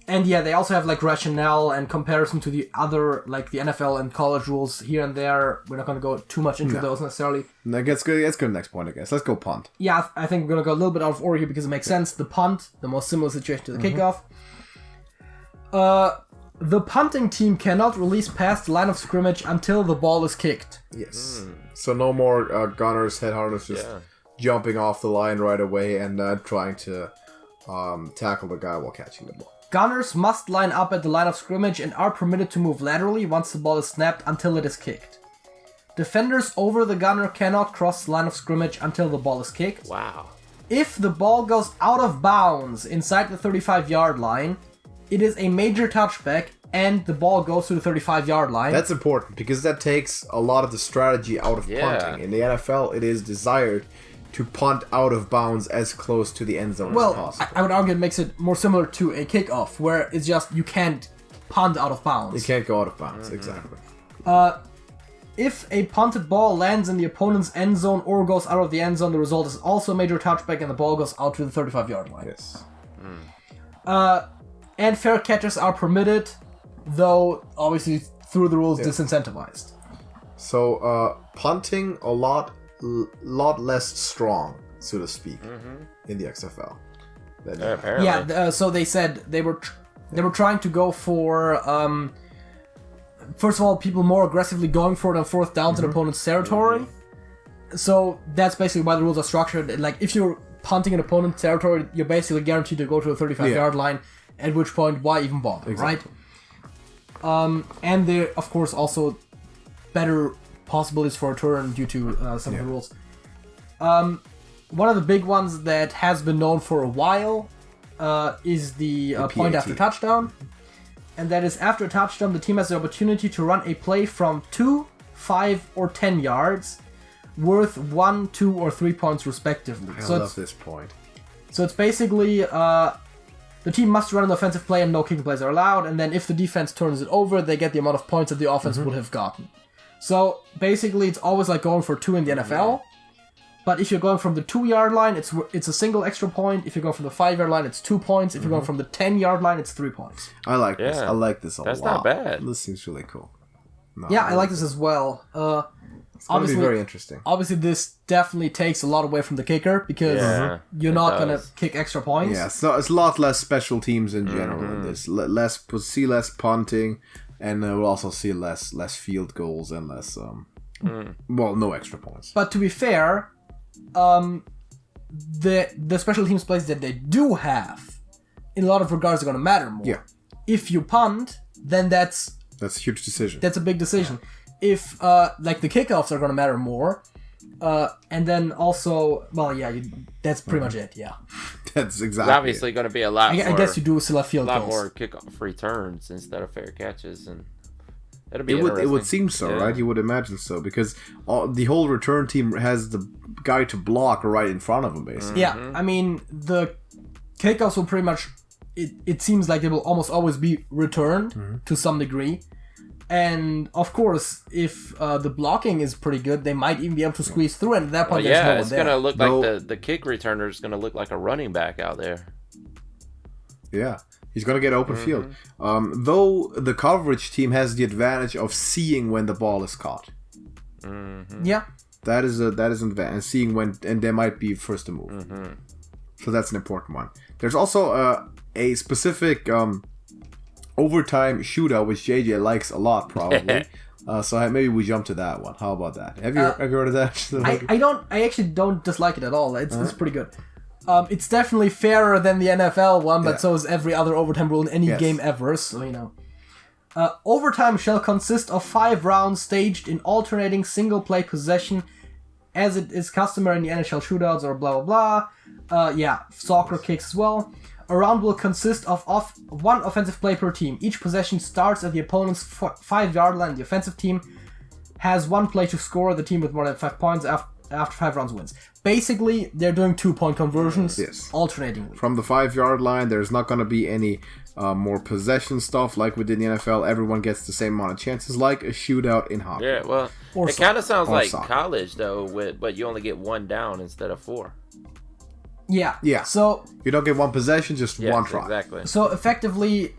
And yeah, they also have like rationale and comparison to the other, like the NFL and college rules here and there. We're not going to go too much into those necessarily. That gets good. That's good. Next point, I guess. Let's go punt. Yeah, I think we're going to go a little bit out of order here because it makes sense. The punt, the most similar situation to the kickoff. The punting team cannot release past the line of scrimmage until the ball is kicked. Yes. So no more gunners, head harness, just jumping off the line right away and trying to tackle the guy while catching the ball. Gunners must line up at the line of scrimmage and are permitted to move laterally once the ball is snapped until it is kicked. Defenders over the gunner cannot cross the line of scrimmage until the ball is kicked. Wow. If the ball goes out of bounds inside the 35-yard line, it is a major touchback and the ball goes to the 35-yard line. That's important because that takes a lot of the strategy out of punting. In the NFL, it is desired to punt out of bounds as close to the end zone as Well, possible. I would argue it makes it more similar to a kickoff, where it's just you can't punt out of bounds. You can't go out of bounds, exactly. If a punted ball lands in the opponent's end zone or goes out of the end zone, the result is also a major touchback and the ball goes out to the 35-yard line. Yes. And fair catches are permitted, though obviously through the rules disincentivized. So, punting a lot less strong, so to speak, in the XFL. Apparently. Yeah, so they said they were trying to go for first of all, people more aggressively going for it on fourth down to the opponent's territory. So that's basically why the rules are structured. Like if you're punting an opponent's territory, you're basically guaranteed to go to the 35-yard line. At which point, why even bother, Exactly. right? And there, of course, also better possibilities for return due to some of the rules. One of the big ones that has been known for a while is the point PAT. after touchdown. And that is after a touchdown, the team has the opportunity to run a play from 2, 5, or 10 yards worth 1, 2, or 3 points respectively. I love this point. So it's basically the team must run an offensive play and no kicking plays are allowed, and then if the defense turns it over, they get the amount of points that the offense would have gotten. So basically it's always like going for 2 in the NFL, but if you're going from the 2-yard line, it's a single extra point. If you're going from the 5-yard line, it's 2 points. If you're going from the 10-yard line, it's 3 points. I like this. I like this a lot. That's not bad. This seems really cool. No, Yeah, I like this as well. It's going to be very interesting. Obviously, this definitely takes a lot away from the kicker because you're not going to kick extra points. Yeah, so it's a lot less special teams in general in this. We'll see less punting, and we'll also see less field goals and less, well, no extra points. But to be fair, the special teams plays that they do have, in a lot of regards, are going to matter more. Yeah. If you punt, then that's a huge decision. That's a big decision. If like the kickoffs are going to matter more, and then also, well, yeah, that's pretty much it. Yeah. That's It's exactly. obviously going to be a lot more. I guess you do still have field a lot goals. more kickoff returns instead of fair catches, and it'll be It interesting. would seem so, Yeah. right? You would imagine so because the whole return team has the guy to block right in front of him, basically. Yeah, I mean the kickoffs will pretty much. It seems like they will almost always be returned to some degree, And of course, if the blocking is pretty good, they might even be able to squeeze through. And at that point, Well, yeah, there's it's no one gonna there. look like the kick returner is gonna look like a running back out there. Yeah, he's gonna get open field. Though the coverage team has the advantage of seeing when the ball is caught. Yeah. That is an advantage, and seeing when, and they might be first to move. So that's an important one. There's also a specific overtime shootout which JJ likes a lot, probably. So maybe we jump to that one. How about that? Have you heard of that? I actually don't dislike it at all. It's pretty good. It's definitely fairer than the NFL one, but so is every other overtime rule in any game ever. So overtime shall consist of 5 rounds staged in alternating single-play possession, as it is customary in the NHL shootouts or blah blah blah. Soccer kicks as well. A round will consist of one offensive play per team. Each possession starts at the opponent's 5-yard line. The offensive team has 1 play to score. The team with more than 5 points after 5 rounds wins. Basically, they're doing 2-point conversions alternatingly. From the 5-yard line, there's not going to be any more possession stuff like we did in the NFL. Everyone gets the same amount of chances, like a shootout in hockey. Yeah, well, it kind of sounds like college, though, but you only get 1 down instead of 4. Yeah. So you don't get 1 possession, just 1 try. Exactly. So effectively,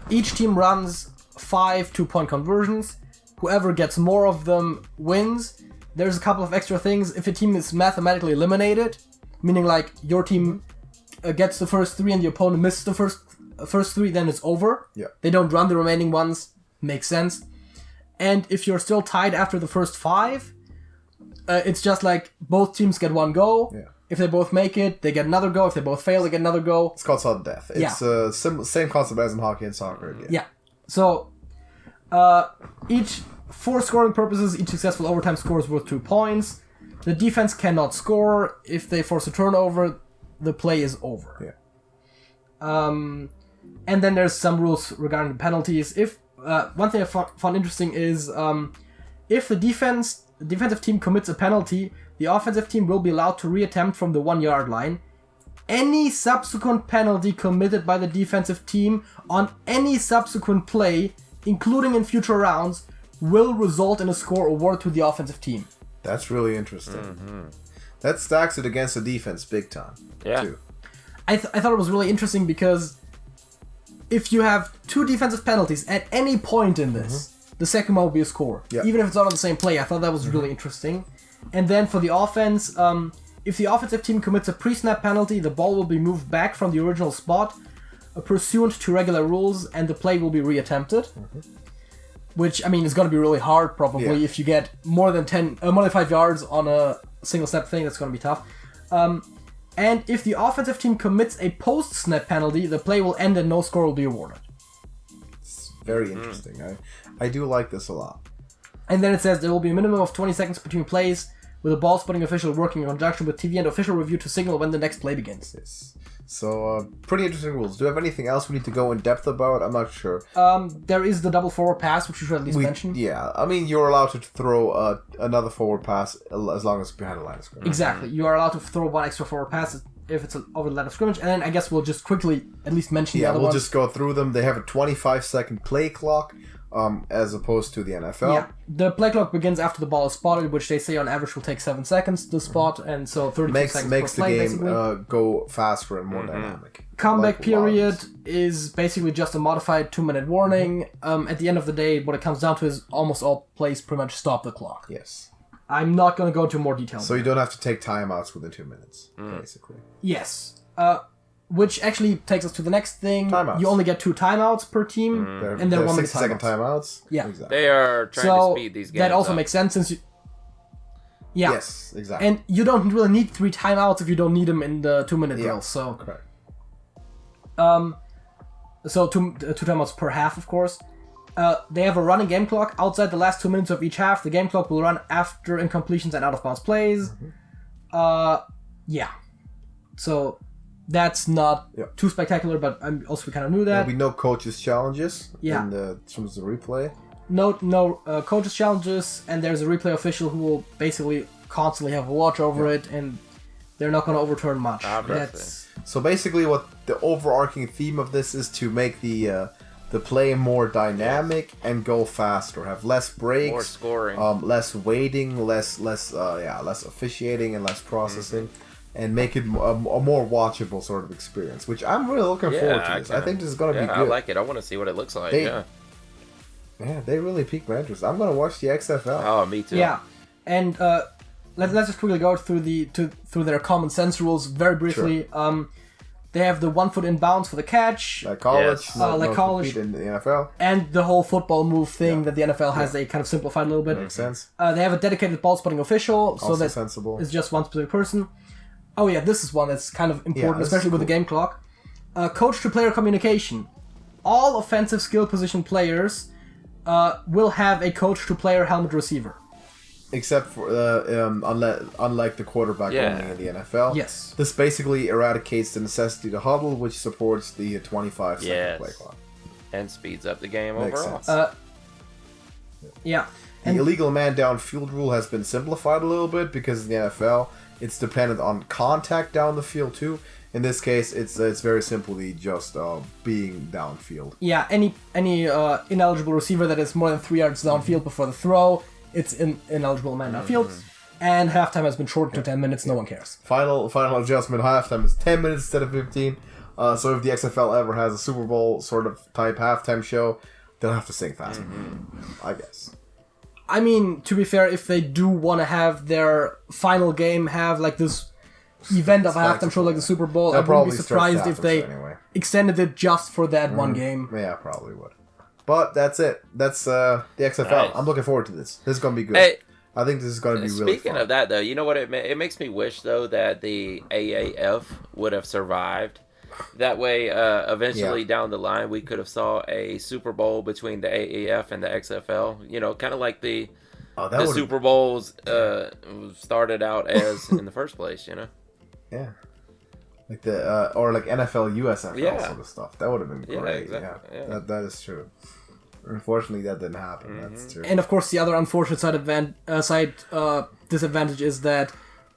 each team runs 5 2-point conversions. Whoever gets more of them wins. There's a couple of extra things. If a team is mathematically eliminated, meaning like your team gets the first 3 and the opponent misses the first 3, then it's over. Yeah. They don't run the remaining ones. Makes sense. And if you're still tied after the first 5, it's just like both teams get 1 go. Yeah. If they both make it, they get another go. If they both fail, they get another go. It's called sudden death. It's same concept as in hockey and soccer. Yeah. So, for scoring purposes, each successful overtime score is worth 2 points. The defense cannot score. If they force a turnover, the play is over. Yeah. And then there's some rules regarding the penalties. If one thing I found interesting is if the defensive team commits a penalty, the offensive team will be allowed to reattempt from the 1-yard line. Any subsequent penalty committed by the defensive team on any subsequent play, including in future rounds, will result in a score awarded to the offensive team. That's really interesting. That stacks it against the defense big time. Yeah. Too. I thought it was really interesting because if you have 2 defensive penalties at any point in this, the second one will be a score. Yeah. Even if it's not on the same play. I thought that was really interesting. And then for the offense, if the offensive team commits a pre-snap penalty, the ball will be moved back from the original spot, pursuant to regular rules, and the play will be reattempted. Which, I mean, is going to be really hard, probably. If you get more than 5 yards on a single snap thing, that's going to be tough. And if the offensive team commits a post-snap penalty, the play will end and no score will be awarded. It's very interesting. I do like this a lot. And then it says there will be a minimum of 20 seconds between plays, with a ball spotting official working in conjunction with TV and official review to signal when the next play begins. Yes. So, pretty interesting rules. Do you have anything else we need to go in depth about? I'm not sure. There is the double forward pass, which you should at least mention. Yeah, I mean, you're allowed to throw another forward pass as long as it's behind the line of scrimmage. Exactly. You are allowed to throw 1 extra forward pass if it's over the line of scrimmage. And then I guess we'll just quickly at least mention the other ones. Yeah, we'll just go through them. They have a 25-second play clock. As opposed to the NFL. Yeah, the play clock begins after the ball is spotted, which they say on average will take 7 seconds to spot, and so 32 seconds makes per play, the game basically. go faster and more dynamic. Comeback period is basically just a modified 2-minute warning. At the end of the day, what it comes down to is almost all plays pretty much stop the clock. Yes. I'm not going to go into more detail. So you don't have to take timeouts within 2 minutes, basically. Yes. Which actually takes us to the next thing. Timeouts. You only get 2 timeouts per team, and they're 1 60-second timeouts. Yeah. Exactly. They are trying to speed these games that also up. makes sense since you... Yeah. Yes, exactly. And you don't really need 3 timeouts if you don't need them in the 2-minute drill, so... Correct. So 2 timeouts per half, of course. They have a running game clock. Outside the last 2 minutes of each half, the game clock will run after incompletions and out-of-bounds plays. Yeah. So... That's not too spectacular, but we kind of knew that. There'll be no coaches' challenges in terms of the replay. No coaches' challenges, and there's a replay official who will basically constantly have a watch over it, and they're not going to overturn much. So basically what the overarching theme of this is to make the to play more dynamic and go faster, have less breaks, More scoring. less waiting, less officiating and less processing, and make it a more watchable sort of experience. Which I'm really looking forward to. This. I think this is going to be good. I like it. I want to see what it looks like. Yeah, they really piqued my interest. I'm going to watch the XFL. Oh, me too. Yeah, and let's just quickly go through their common sense rules very briefly. Sure. They have the 1 foot in bounds for the catch. Like college, Yes. Like college. compete in the NFL. And the whole football move thing that the NFL has, they kind of simplified a little bit. Makes sense. They have a dedicated ball spotting official, so Also that sensible. it's just one specific person. Oh yeah, this is one that's kind of important, this especially is with the game clock. Coach-to-player communication. All offensive skill position players will have a coach-to-player helmet receiver. Except for unlike the quarterback only in the NFL. Yes. This basically eradicates the necessity to huddle, which supports the 25-second play clock. And speeds up the game Makes overall. sense. Yeah. The illegal man downfield rule has been simplified a little bit because in the NFL it's dependent on contact down the field too. In this case, it's very simply just being downfield. Yeah, any ineligible receiver that is more than 3 yards downfield before the throw, it's ineligible man downfield. And halftime has been shortened to 10 minutes, no one cares. Final adjustment, halftime is 10 minutes instead of 15. So if the XFL ever has a Super Bowl sort of type halftime show, they'll have to sing faster, I guess. I mean, to be fair, if they do want to have their final game have like this event of a halftime show like the Super Bowl, I wouldn't be surprised if they extended it just for that one game. Yeah, probably would. But that's it. That's the XFL. Nice. I'm looking forward to this. This is going to be good. Hey, I think this is going to be really fun. Speaking of that, though, you know what? It makes me wish, though, that the AAF would have survived. That way, eventually down the line, we could have saw a Super Bowl between the AAF and the XFL. You know, kind of like the Super Bowls started out as in the first place. You know. Yeah. Like the or like NFL USFL sort of stuff. That would have been great. Yeah, exactly. Yeah. That is true. Unfortunately, that didn't happen. That's true. And of course, the other unfortunate disadvantage is that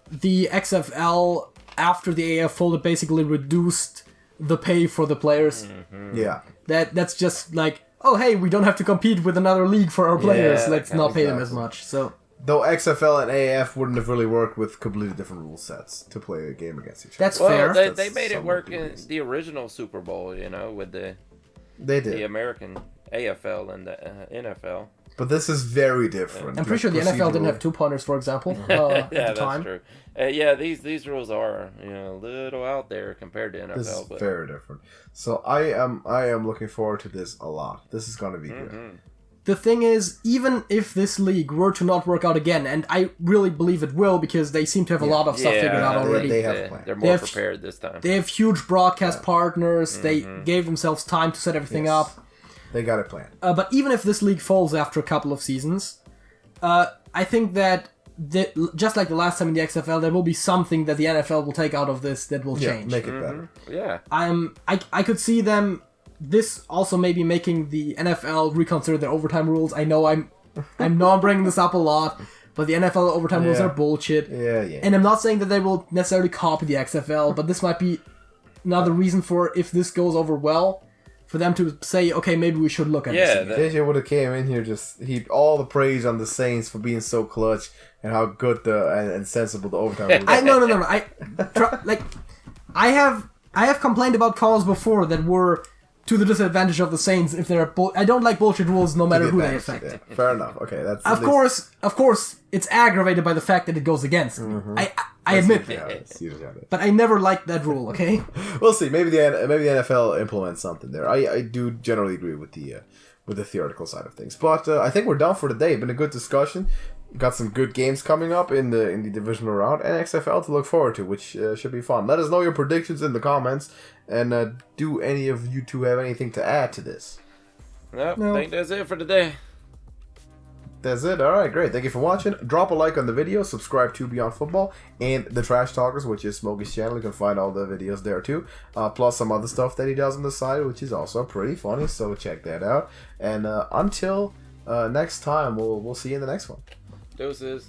the XFL, after the AAF folded, basically reduced the pay for the players. Yeah. That's just like, oh hey, we don't have to compete with another league for our players. Let's not pay them as much. So. Though XFL and AAF wouldn't have really worked with completely different rule sets to play a game against each other. That's fair. They made it work in the original Super Bowl, you know, with the American AFL and the NFL. But this is very different. I'm pretty sure the NFL didn't have 2-pointers, for example, at the time. True. Yeah, these rules are a little out there compared to NFL. This is very different. So I am looking forward to this a lot. This is going to be good. The thing is, even if this league were to not work out again, and I really believe it will because they seem to have a lot of stuff figured out already. They have a plan. They're more prepared this time. They have huge broadcast partners. They gave themselves time to set everything up. They got a plan. But even if this league falls after a couple of seasons, I think that just like the last time in the XFL, there will be something that the NFL will take out of this that will change. Make it better. Yeah. I could see them. This also maybe making the NFL reconsider their overtime rules. I know I'm bringing this up a lot, but the NFL overtime rules are bullshit. Yeah. And I'm not saying that they will necessarily copy the XFL, but this might be another reason for, if this goes over well, for them to say, okay, maybe we should look at this. Yeah, JJ would have came in here just heaped all the praise on the Saints for being so clutch and how good and sensible the overtime rules are. No. I have complained about calls before that were to the disadvantage of the Saints if they're I don't like bullshit rules no matter who they affect. Yeah, fair enough. Okay, that's of course it's aggravated by the fact that it goes against them. I admit that. But I never liked that rule, okay? We'll see. Maybe the NFL implements something there. I do generally agree with the theoretical side of things. But I think we're done for today. Been a good discussion. Got some good games coming up in the Divisional Round and XFL to look forward to, which should be fun. Let us know your predictions in the comments, and do any of you two have anything to add to this? Nope, I think that's it for today. That's it. All right, great. Thank you for watching. Drop a like on the video. Subscribe to Beyond Football and the Trash Talkers, which is Smokey's channel. You can find all the videos there too, plus some other stuff that he does on the side, which is also pretty funny. So check that out. And until next time, we'll see you in the next one. Deuces.